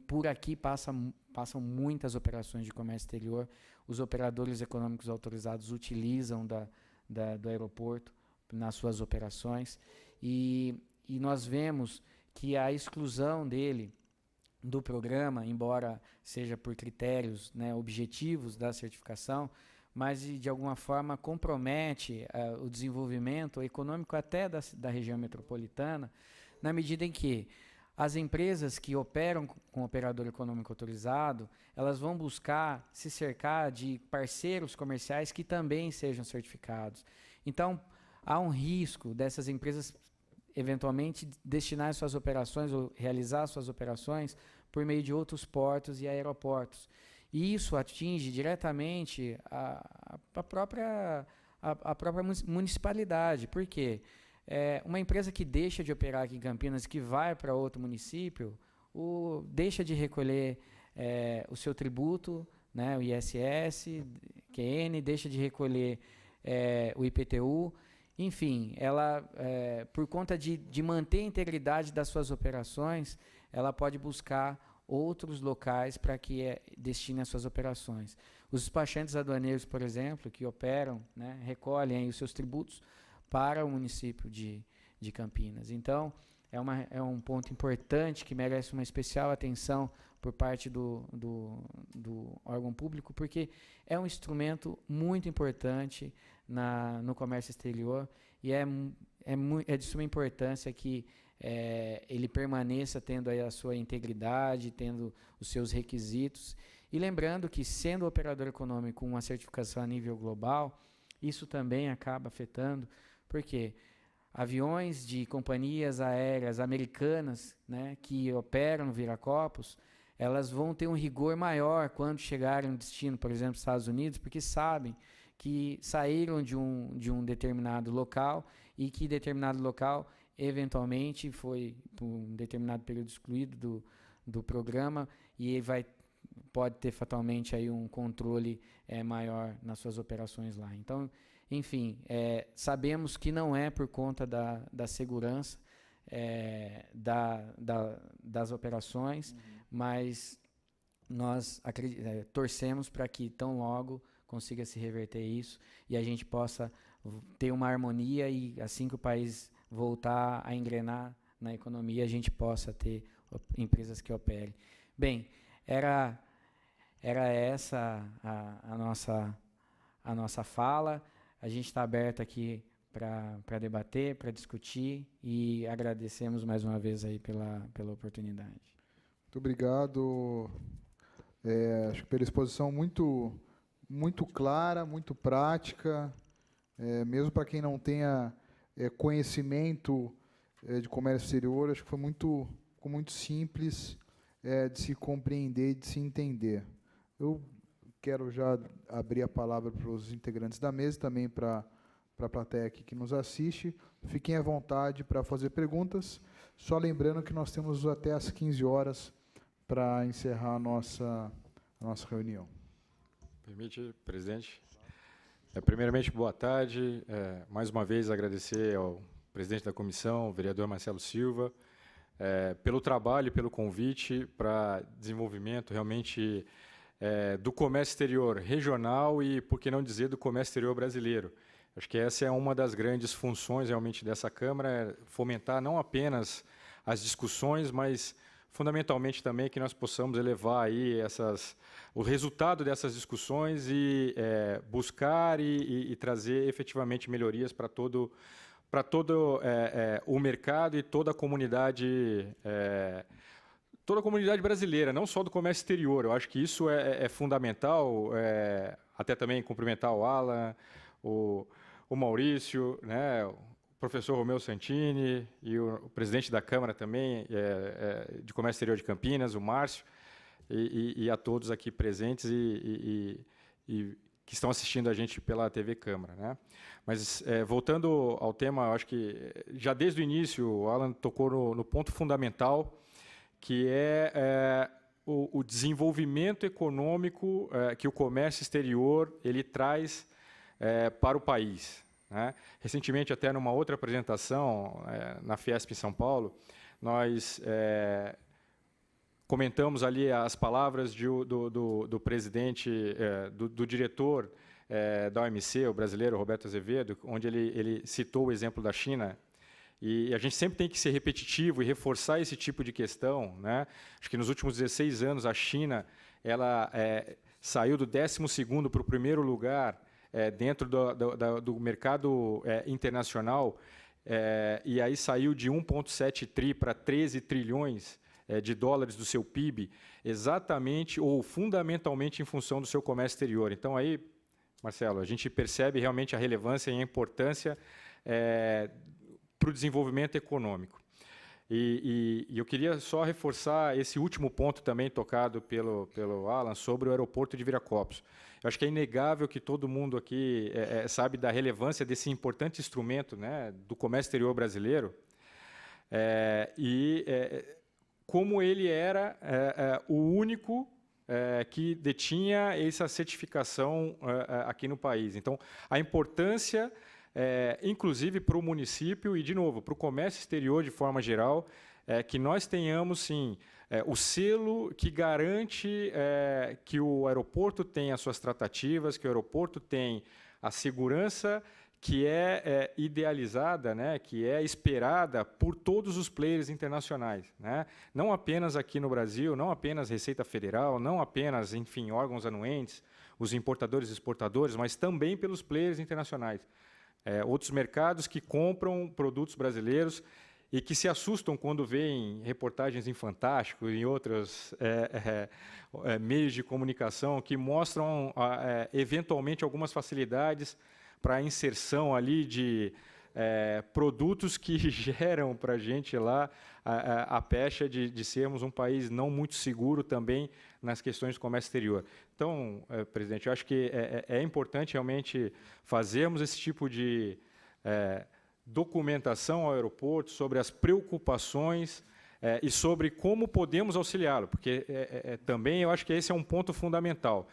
Speaker 4: por aqui passam muitas operações de comércio exterior. Os operadores econômicos autorizados utilizam do aeroporto nas suas operações, e nós vemos que a exclusão dele do programa, embora seja por critérios, né, objetivos da certificação, mas de alguma forma compromete o desenvolvimento econômico até da região metropolitana, na medida em que as empresas que operam com operador econômico autorizado, elas vão buscar se cercar de parceiros comerciais que também sejam certificados. Então, há um risco dessas empresas eventualmente destinar suas operações ou realizar suas operações por meio de outros portos e aeroportos. E isso atinge diretamente a própria municipalidade. Por quê? Uma empresa que deixa de operar aqui em Campinas, que vai para outro município, deixa de recolher o seu tributo, né, o ISS, QN, deixa de recolher o IPTU. Enfim, ela, por conta de manter a integridade das suas operações, ela pode buscar outros locais para que destine as suas operações. Os despachantes aduaneiros, por exemplo, que operam, né, recolhem aí os seus tributos para o município de Campinas. Então, é um ponto importante que merece uma especial atenção por parte do órgão público, porque é um instrumento muito importante no comércio exterior, e é de suma importância que ele permaneça tendo aí a sua integridade, tendo os seus requisitos. E lembrando que, sendo operador econômico com uma certificação a nível global, isso também acaba afetando, porque aviões de companhias aéreas americanas, né, que operam no Viracopos, elas vão ter um rigor maior quando chegarem no destino, por exemplo, Estados Unidos, porque sabem que saíram de um determinado local, e que determinado local eventualmente foi por um determinado período excluído do programa, e pode ter fatalmente aí um controle maior nas suas operações lá. Então, enfim, sabemos que não é por conta da segurança das operações, mas nós torcemos para que tão logo consiga se reverter isso e a gente possa ter uma harmonia, e assim que o país voltar a engrenar na economia, a gente possa ter empresas que operem. Bem, era essa a nossa fala. A gente está aberto aqui para debater, para discutir, e agradecemos mais uma vez aí pela oportunidade.
Speaker 3: Muito obrigado. Acho que pela exposição muito clara, muito prática, mesmo para quem não tenha conhecimento de comércio exterior, acho que ficou muito simples de se compreender e de se entender. Eu quero já abrir a palavra para os integrantes da mesa, também para a plateia aqui que nos assiste. Fiquem à vontade para fazer perguntas, só lembrando que nós temos até às 15 horas para encerrar a nossa reunião.
Speaker 6: Permite, presidente? Primeiramente, boa tarde. Mais uma vez, agradecer ao presidente da comissão, o vereador Marcelo Silva, pelo trabalho e pelo convite para desenvolvimento realmente do comércio exterior regional e, por que não dizer, do comércio exterior brasileiro. Acho que essa é uma das grandes funções realmente dessa Câmara, fomentar não apenas as discussões, mas fundamentalmente também que nós possamos elevar aí o resultado dessas discussões e buscar e trazer efetivamente melhorias para todo o mercado e toda a comunidade brasileira, não só do comércio exterior. Eu acho que isso é fundamental, até também cumprimentar o Alan, o Maurício, né, o professor Romeu Santini e o presidente da Câmara também, de Comércio Exterior de Campinas, o Márcio, e a todos aqui presentes, e que estão assistindo a gente pela TV Câmara, né? Mas, voltando ao tema, acho que já desde o início o Alan tocou no ponto fundamental, que é o desenvolvimento econômico que o comércio exterior ele traz para o país, né? Recentemente, até numa outra apresentação na Fiesp em São Paulo, nós comentamos ali as palavras do presidente, do diretor da OMC, o brasileiro Roberto Azevedo, onde ele citou o exemplo da China. E a gente sempre tem que ser repetitivo e reforçar esse tipo de questão, né? Acho que nos últimos 16 anos a China ela saiu do 12º para o primeiro lugar dentro do mercado internacional, e aí saiu de 1,7 tri para 13 trilhões de dólares do seu PIB, exatamente ou fundamentalmente em função do seu comércio exterior. Então, aí, Marcelo, a gente percebe realmente a relevância e a importância para o desenvolvimento econômico. E eu queria só reforçar esse último ponto também tocado pelo Alan sobre o aeroporto de Viracopos. Eu acho que é inegável que todo mundo aqui sabe da relevância desse importante instrumento, né, do comércio exterior brasileiro, como ele era o único que detinha essa certificação aqui no país. Então, a importância, inclusive para o município e, de novo, para o comércio exterior de forma geral, que nós tenhamos, sim, o selo que garante que o aeroporto tem as suas tratativas, que o aeroporto tem a segurança que é idealizada, né, que é esperada por todos os players internacionais, né? Não apenas aqui no Brasil, não apenas Receita Federal, não apenas, enfim, órgãos anuentes, os importadores e exportadores, mas também pelos players internacionais. Outros mercados que compram produtos brasileiros e que se assustam quando veem reportagens em Fantástico e em outros meios de comunicação que mostram, eventualmente, algumas facilidades para a inserção ali de produtos que geram para a gente lá a pecha de sermos um país não muito seguro também nas questões de comércio exterior. Então, presidente, eu acho que é importante realmente fazermos esse tipo de documentação ao aeroporto sobre as preocupações e sobre como podemos auxiliá-lo, porque também eu acho que esse é um ponto fundamental.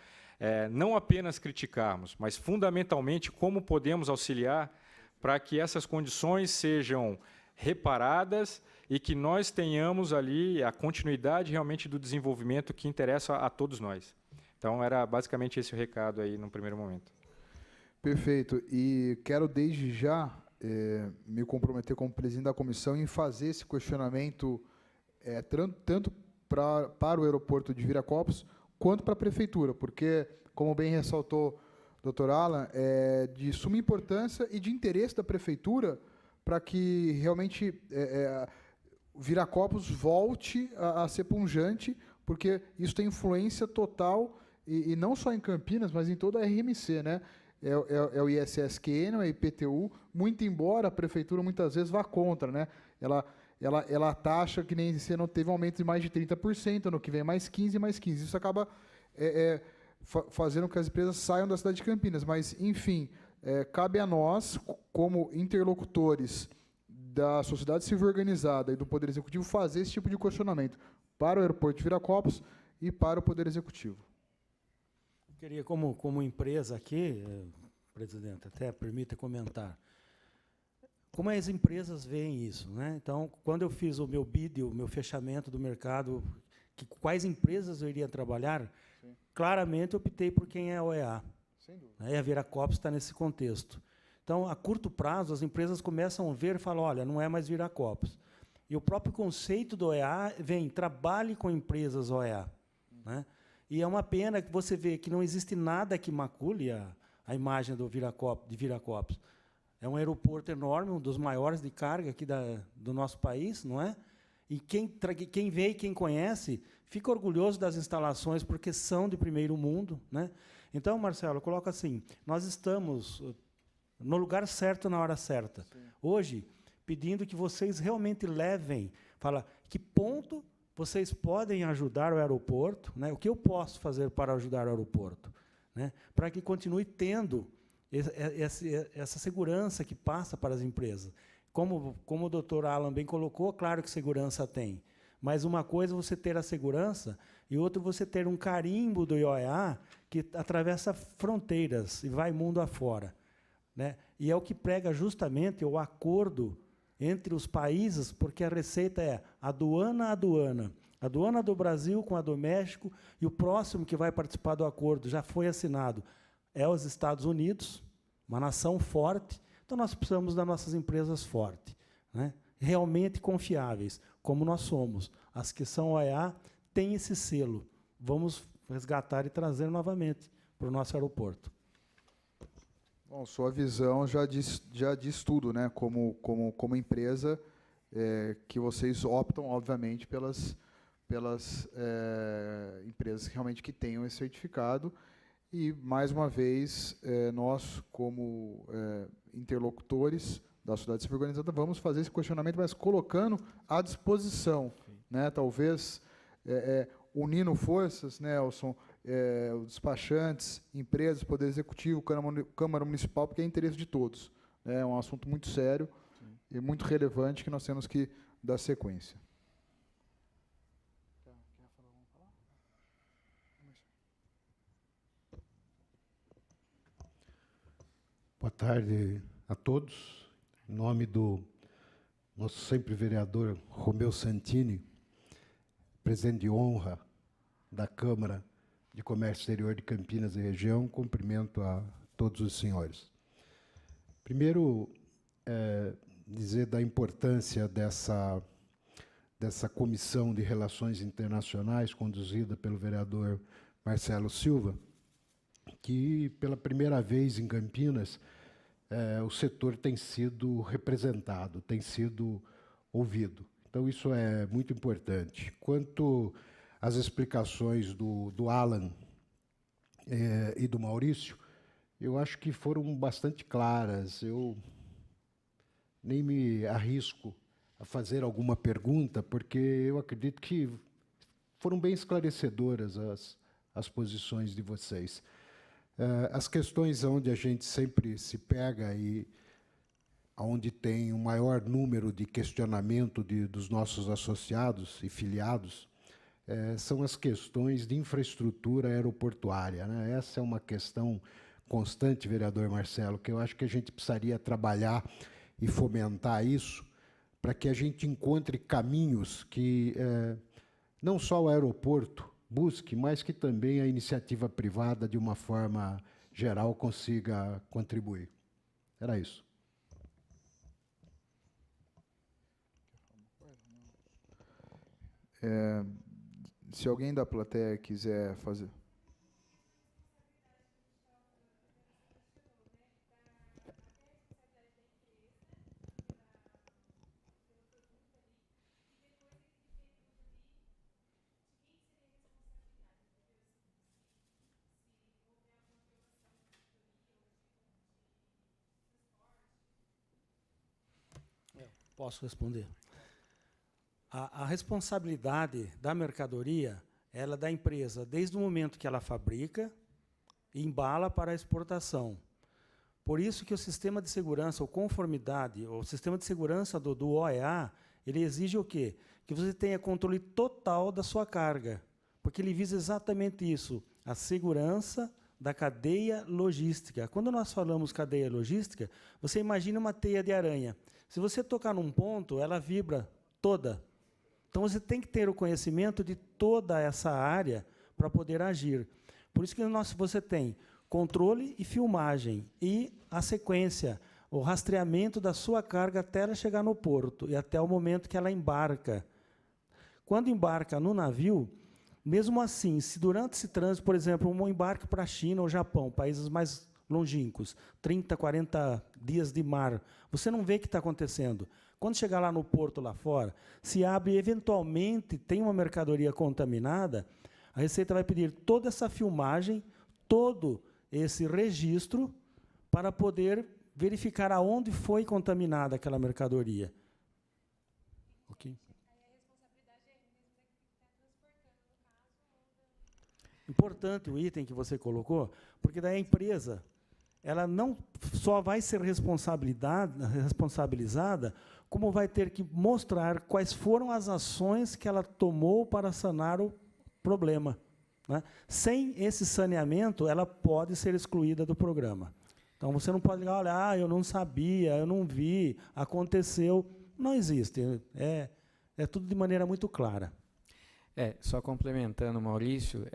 Speaker 6: Não apenas criticarmos, mas fundamentalmente como podemos auxiliar para que essas condições sejam reparadas e que nós tenhamos ali a continuidade realmente do desenvolvimento que interessa a todos nós. Então, era basicamente esse o recado aí no primeiro momento.
Speaker 3: Perfeito. E quero desde já me comprometer como presidente da comissão em fazer esse questionamento tanto para o aeroporto de Viracopos quanto para a prefeitura, porque, como bem ressaltou o Dr. Alan, é de suma importância e de interesse da prefeitura para que realmente Viracopos volte a ser pujante, porque isso tem influência total, e não só em Campinas, mas em toda a RMC, né? É o ISSQN, é o IPTU, muito embora a prefeitura muitas vezes vá contra, né? Ela taxa que nem você não teve um aumento de mais de 30%, ano que vem mais 15%, mais 15%. Isso acaba fazendo com que as empresas saiam da cidade de Campinas. Mas, enfim, cabe a nós, como interlocutores da sociedade civil organizada e do Poder Executivo, fazer esse tipo de questionamento para o aeroporto de Viracopos e para o Poder Executivo.
Speaker 5: Eu queria, como empresa aqui, presidente, até permita comentar, como as empresas veem isso, né? Então, quando eu fiz o meu bid, o meu fechamento do mercado, quais empresas eu iria trabalhar, sim, claramente eu optei por quem é a OEA. Sem dúvida. Né? E a Viracopos está nesse contexto. Então, a curto prazo, as empresas começam a ver e falam, olha, não é mais Viracopos. E o próprio conceito do OEA vem, trabalhe com empresas OEA. Né? E é uma pena que você vê que não existe nada que macule a imagem de Viracopos. É um aeroporto enorme, um dos maiores de carga aqui do nosso país, não é? E quem vê e quem conhece fica orgulhoso das instalações, porque são de primeiro mundo, né? Então, Marcelo, eu coloco assim, nós estamos no lugar certo, na hora certa. Sim. Hoje, pedindo que vocês realmente levem, fala, que ponto vocês podem ajudar o aeroporto, né? O que eu posso fazer para ajudar o aeroporto? né, para que continue tendo essa segurança que passa para as empresas. Como o doutor Alan bem colocou, claro que segurança tem, mas uma coisa é você ter a segurança e outra você ter um carimbo do IOEA que atravessa fronteiras e vai mundo afora, né? E é o que prega justamente o acordo entre os países, porque a receita é aduana a aduana. A aduana do Brasil com a do México, e o próximo que vai participar do acordo, já foi assinado, é os Estados Unidos, uma nação forte. Então, nós precisamos das nossas empresas fortes, né, realmente confiáveis, como nós somos. As que são OEA têm esse selo. Vamos resgatar e trazer novamente para o nosso aeroporto.
Speaker 3: Bom, sua visão já diz tudo, né? Como empresa, que vocês optam, obviamente, pelas empresas realmente que tenham esse certificado. E, mais uma vez, nós, como interlocutores da sociedade civil organizada, vamos fazer esse questionamento, mas colocando à disposição, né? Talvez unindo forças, né, Elson, os despachantes, empresas, Poder Executivo, Câmara Municipal, porque é interesse de todos. É um assunto muito sério e muito relevante que nós temos que dar sequência.
Speaker 7: Boa tarde a todos. Em nome do nosso sempre vereador Romeu Santini, presidente de honra da Câmara de Comércio Exterior de Campinas e região, cumprimento a todos os senhores. Primeiro, dizer da importância dessa Comissão de Relações Internacionais, conduzida pelo vereador Marcelo Silva, que, pela primeira vez em Campinas, o setor tem sido representado, tem sido ouvido. Então, isso é muito importante. Quanto às explicações do Alan e do Maurício, eu acho que foram bastante claras. Eu nem me arrisco a fazer alguma pergunta, porque eu acredito que foram bem esclarecedoras as posições de vocês. As questões onde a gente sempre se pega e onde tem um maior número de questionamento dos nossos associados e filiados são as questões de infraestrutura aeroportuária, né? Essa é uma questão constante, vereador Marcelo, que eu acho que a gente precisaria trabalhar e fomentar isso para que a gente encontre caminhos que não só o aeroporto busque, mas que também a iniciativa privada, de uma forma geral, consiga contribuir. Era isso.
Speaker 3: Se alguém da plateia quiser fazer...
Speaker 5: Posso responder? A responsabilidade da mercadoria, ela é da empresa, desde o momento que ela fabrica e embala para a exportação. Por isso que o sistema de segurança, ou conformidade, o sistema de segurança do OEA, ele exige o quê? Que você tenha controle total da sua carga, porque ele visa exatamente isso, a segurança da cadeia logística. Quando nós falamos cadeia logística, você imagina uma teia de aranha. Se você tocar num ponto, ela vibra toda. Então, você tem que ter o conhecimento de toda essa área para poder agir. Por isso que você tem controle e filmagem, e a sequência, o rastreamento da sua carga até ela chegar no porto, e até o momento que ela embarca. Quando embarca no navio, mesmo assim, se durante esse trânsito, por exemplo, um embarque para a China ou Japão, países mais longínquos, 30, 40 dias de mar, você não vê o que está acontecendo. Quando chegar lá no porto, lá fora, se abre e, eventualmente, tem uma mercadoria contaminada, a Receita vai pedir toda essa filmagem, todo esse registro, para poder verificar aonde foi contaminada aquela mercadoria. Ok? Importante o item que você colocou, porque daí a empresa ela não só vai ser responsabilizada, como vai ter que mostrar quais foram as ações que ela tomou para sanar o problema, né? Sem esse saneamento, ela pode ser excluída do programa. Então, você não pode ligar, olha, eu não sabia, eu não vi, aconteceu. Não existe. É tudo de maneira muito clara.
Speaker 4: Só complementando, Maurício,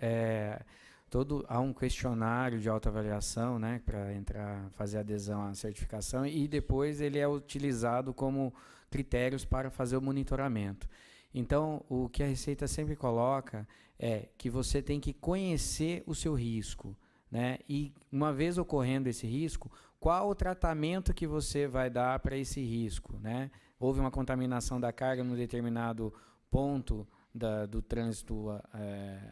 Speaker 4: há um questionário de autoavaliação, né, para fazer adesão à certificação, e depois ele é utilizado como critérios para fazer o monitoramento. Então, o que a Receita sempre coloca é que você tem que conhecer o seu risco, né, e uma vez ocorrendo esse risco, qual o tratamento que você vai dar para esse risco, né? Houve uma contaminação da carga num determinado ponto do trânsito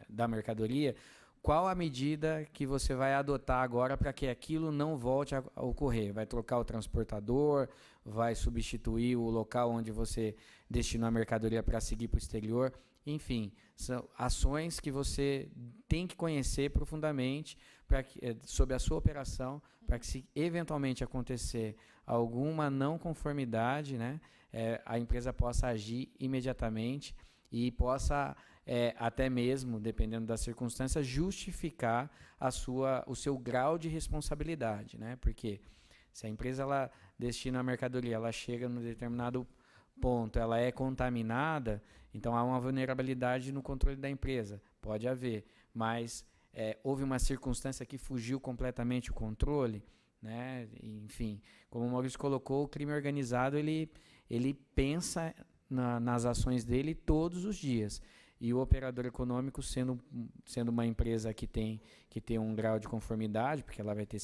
Speaker 4: da mercadoria, qual a medida que você vai adotar agora para que aquilo não volte a ocorrer? Vai trocar o transportador, vai substituir o local onde você destinou a mercadoria para seguir para o exterior? Enfim, são ações que você tem que conhecer profundamente sobre a sua operação, para que, se eventualmente acontecer alguma não conformidade, né, a empresa possa agir imediatamente e possa, até mesmo, dependendo das circunstâncias, justificar o seu grau de responsabilidade, né? Porque se a empresa ela destina a mercadoria, ela chega num determinado ponto, ela é contaminada, então há uma vulnerabilidade no controle da empresa. Pode haver, mas houve uma circunstância que fugiu completamente o controle, né? Enfim, como o Maurício colocou, o crime organizado ele pensa nas ações dele todos os dias. E o operador econômico, sendo uma empresa que tem um grau de conformidade, porque ela vai ter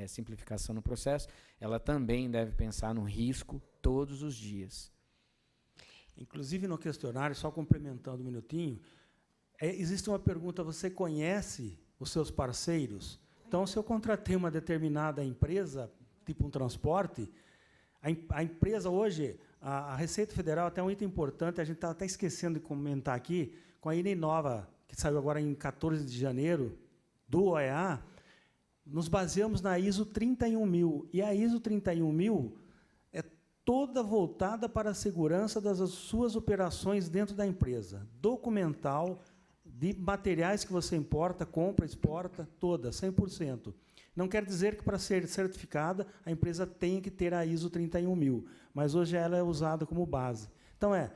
Speaker 4: simplificação no processo, ela também deve pensar no risco todos os dias.
Speaker 5: Inclusive, no questionário, só complementando um minutinho, existe uma pergunta: você conhece os seus parceiros? Então, se eu contratei uma determinada empresa, tipo um transporte, a empresa hoje, a Receita Federal, até um item importante, a gente está até esquecendo de comentar aqui, com a INE nova, que saiu agora em 14 de janeiro, do OEA, nos baseamos na ISO 31000. E a ISO 31000 é toda voltada para a segurança das suas operações dentro da empresa. Documental, de materiais que você importa, compra, exporta, toda, 100%. Não quer dizer que, para ser certificada, a empresa tenha que ter a ISO 31000, mas hoje ela é usada como base. Então, é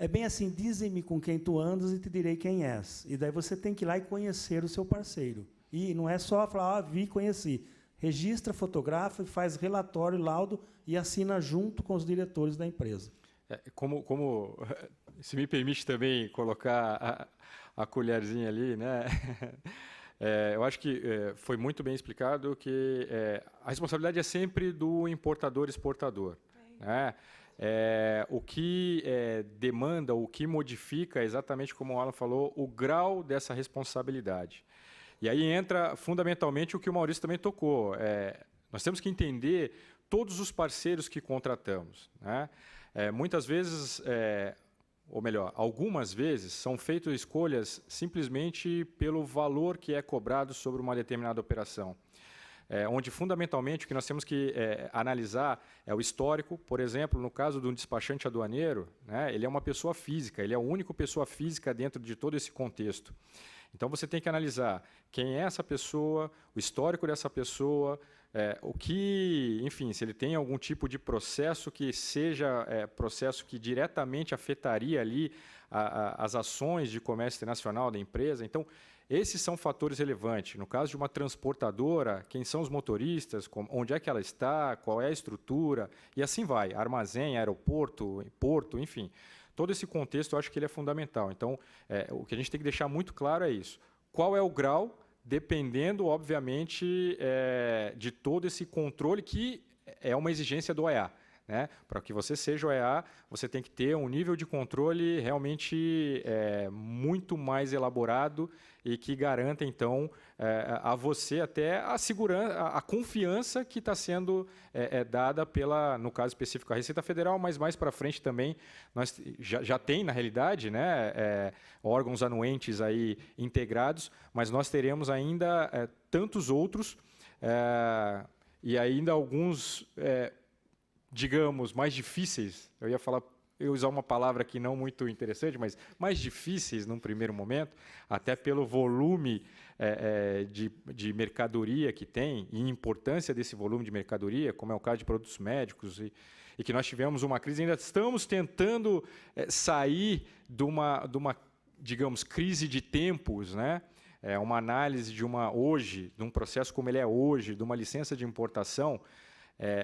Speaker 5: bem assim: dize-me com quem tu andas e te direi quem és. E daí você tem que ir lá e conhecer o seu parceiro. E não é só falar, vi e conheci. Registra, fotografa, faz relatório, laudo e assina junto com os diretores da empresa.
Speaker 6: Como se me permite também colocar a colherzinha ali, né? Eu acho que foi muito bem explicado que a responsabilidade é sempre do importador-exportador, né? O que demanda, o que modifica, exatamente como o Alan falou, o grau dessa responsabilidade. E aí entra fundamentalmente o que o Maurício também tocou. Nós temos que entender todos os parceiros que contratamos, né? Muitas vezes, ou melhor, algumas vezes, são feitas escolhas simplesmente pelo valor que é cobrado sobre uma determinada operação. Onde, fundamentalmente, o que nós temos que analisar é o histórico. Por exemplo, no caso de um despachante aduaneiro, né, ele é uma pessoa física, ele é a única pessoa física dentro de todo esse contexto. Então, você tem que analisar quem é essa pessoa, o histórico dessa pessoa, enfim, se ele tem algum tipo de processo que seja processo que diretamente afetaria ali as ações de comércio internacional da empresa. Então, esses são fatores relevantes. No caso de uma transportadora, quem são os motoristas, onde é que ela está, qual é a estrutura, e assim vai, armazém, aeroporto, porto, enfim. Todo esse contexto, eu acho que ele é fundamental. Então, o que a gente tem que deixar muito claro é isso. Qual é o grau, dependendo, obviamente, de todo esse controle que é uma exigência do OEA. né? Para que você seja o EA, você tem que ter um nível de controle realmente muito mais elaborado e que garanta, então, a você até a segurança, a confiança que está sendo dada pela, no caso específico, a Receita Federal, mas mais para frente também, nós já tem, na realidade, né, órgãos anuentes aí integrados, mas nós teremos ainda tantos outros, e ainda alguns, digamos, mais difíceis. Eu ia usar uma palavra aqui não muito interessante, mas mais difíceis num primeiro momento, até pelo volume de mercadoria que tem e importância desse volume de mercadoria, como é o caso de produtos médicos, e que nós tivemos uma crise, ainda estamos tentando sair de uma, digamos, crise de tempos, né? Uma análise de um processo como ele é hoje, de uma licença de importação,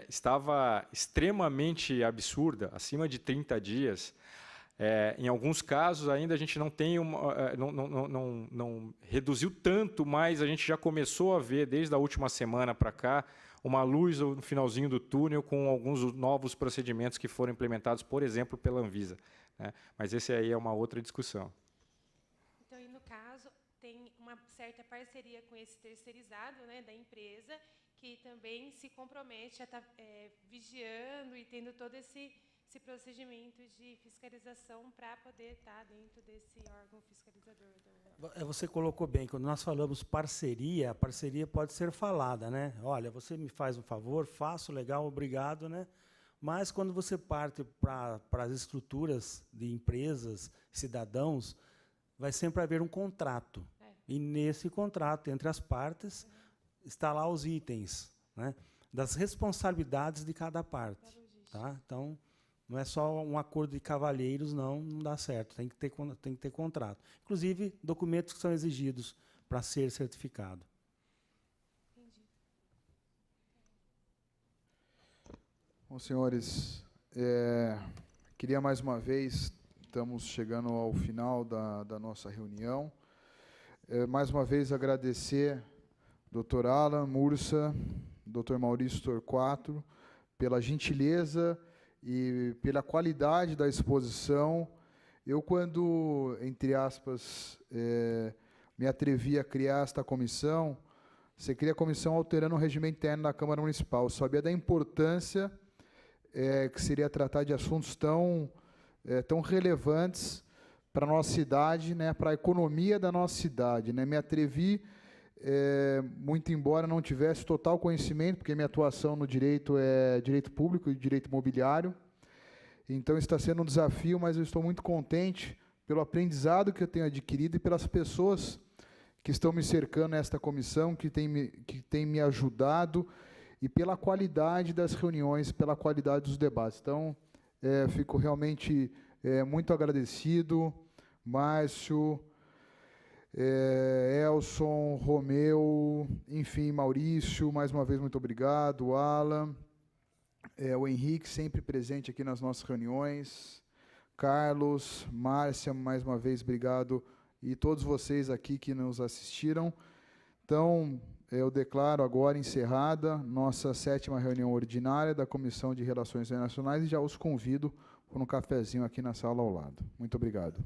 Speaker 6: estava extremamente absurda, acima de 30 dias. Em alguns casos, ainda a gente não tem não reduziu tanto, mas a gente já começou a ver, desde a última semana para cá, uma luz no finalzinho do túnel com alguns novos procedimentos que foram implementados, por exemplo, pela Anvisa, né? Mas esse aí é uma outra discussão.
Speaker 8: Então, e no caso, tem uma certa parceria com esse terceirizado, né, da empresa, que também se compromete a estar vigiando e tendo todo esse procedimento de fiscalização para poder estar dentro desse órgão fiscalizador.
Speaker 5: Você colocou bem, quando nós falamos parceria, a parceria pode ser falada, né? Olha, você me faz um favor, faço, legal, obrigado, né? Mas quando você parte para as estruturas de empresas, cidadãos, vai sempre haver um contrato. E nesse contrato, entre as partes, está lá os itens, né, das responsabilidades de cada parte. Tá? Então, não é só um acordo de cavalheiros, não dá certo. Tem que ter contrato. Inclusive, documentos que são exigidos para ser certificado.
Speaker 8: Entendi.
Speaker 3: Bom, senhores, queria mais uma vez, estamos chegando ao final da nossa reunião, mais uma vez agradecer Dr. Alan Mursa, Dr. Maurício Torquato, pela gentileza e pela qualidade da exposição. Eu, quando, entre aspas, me atrevi a criar esta comissão, você cria a comissão alterando o regimento interno da Câmara Municipal. Eu sabia da importância que seria tratar de assuntos tão relevantes para a nossa cidade, né, para a economia da nossa cidade, né. Me atrevi, muito embora não tivesse total conhecimento, porque minha atuação no direito é direito público e direito imobiliário. Então, está sendo um desafio, mas eu estou muito contente pelo aprendizado que eu tenho adquirido e pelas pessoas que estão me cercando nesta comissão, que tem me ajudado, e pela qualidade das reuniões, pela qualidade dos debates. Então, fico realmente muito agradecido. Márcio, Elson, Romeu, enfim, Maurício, mais uma vez, muito obrigado. Alan, o Henrique, sempre presente aqui nas nossas reuniões. Carlos, Márcia, mais uma vez, obrigado. E todos vocês aqui que nos assistiram. Então, eu declaro agora encerrada nossa 7ª reunião ordinária da Comissão de Relações Internacionais e já os convido para um cafezinho aqui na sala ao lado. Muito obrigado.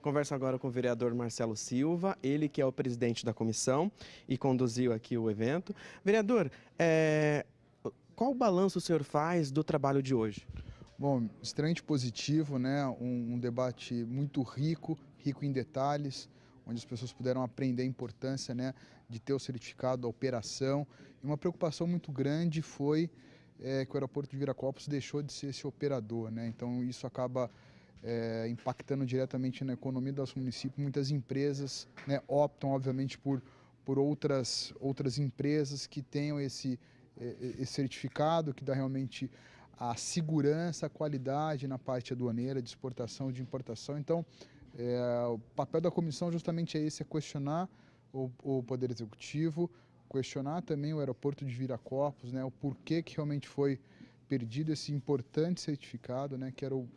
Speaker 2: Converso agora com o vereador Marcelo Silva, ele que é o presidente da comissão e conduziu aqui o evento. Vereador, qual balanço o senhor faz do trabalho de hoje?
Speaker 3: Bom, extremamente positivo, né? Um debate muito rico em detalhes, onde as pessoas puderam aprender a importância, né, de ter o certificado da operação. E uma preocupação muito grande foi que o aeroporto de Viracopos deixou de ser esse operador, né? Então isso acaba impactando diretamente na economia do nosso município. Muitas empresas, né, optam, obviamente, por outras empresas que tenham esse certificado, que dá realmente a segurança, a qualidade na parte aduaneira, de exportação e de importação. Então, o papel da comissão justamente é esse, é questionar o Poder Executivo, questionar também o aeroporto de Viracopos, né, o porquê que realmente foi perdido esse importante certificado, né, que era o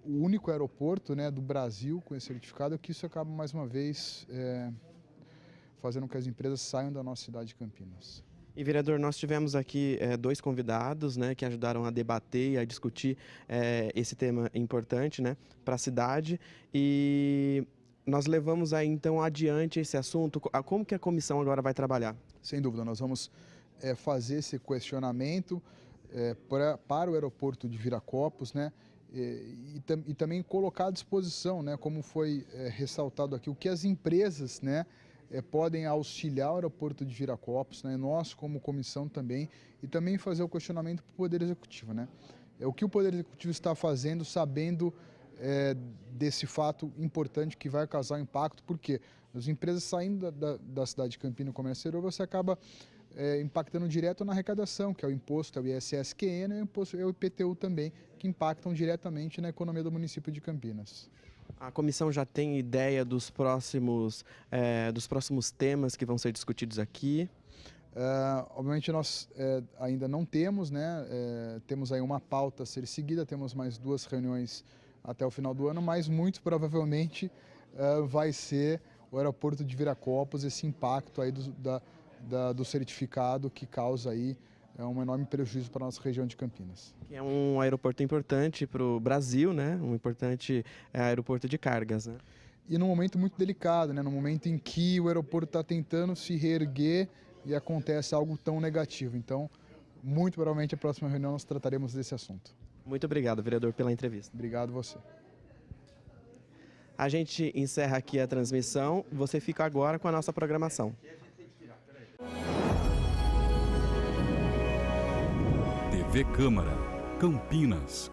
Speaker 3: único aeroporto, né, do Brasil com esse certificado, que isso acaba mais uma vez fazendo com que as empresas saiam da nossa cidade de Campinas.
Speaker 2: E, vereador, nós tivemos aqui dois convidados, né, que ajudaram a debater e a discutir esse tema importante, né, para a cidade. E nós levamos aí, então, adiante esse assunto. Como que a comissão agora vai trabalhar?
Speaker 3: Sem dúvida, nós vamos fazer esse questionamento para o aeroporto de Viracopos, né, e também colocar à disposição, né, como foi ressaltado aqui, o que as empresas, né, podem auxiliar o aeroporto de Viracopos, né, nós como comissão também, e também fazer o questionamento para o Poder Executivo, né? O que o Poder Executivo está fazendo, sabendo desse fato importante que vai causar impacto, porque as empresas saindo da cidade de Campinas como exterior, você acaba impactando direto na arrecadação, que é o imposto, é o ISS-QN, e o IPTU também, que impactam diretamente na economia do município de Campinas.
Speaker 2: A comissão já tem ideia dos próximos temas que vão ser discutidos aqui?
Speaker 3: Obviamente nós ainda não temos, né? Temos aí uma pauta a ser seguida, temos mais 2 reuniões até o final do ano, mas muito provavelmente vai ser o aeroporto de Viracopos, esse impacto aí do certificado que causa aí um enorme prejuízo para a nossa região de Campinas.
Speaker 2: Que é um aeroporto importante para o Brasil, né? Um importante aeroporto de cargas, né?
Speaker 3: E num momento muito delicado, né? No momento em que o aeroporto está tentando se reerguer e acontece algo tão negativo. Então, muito provavelmente, a próxima reunião nós trataremos desse assunto.
Speaker 2: Muito obrigado, vereador, pela entrevista.
Speaker 3: Obrigado você.
Speaker 2: A gente encerra aqui a transmissão. Você fica agora com a nossa programação.
Speaker 1: TV Câmara, Campinas.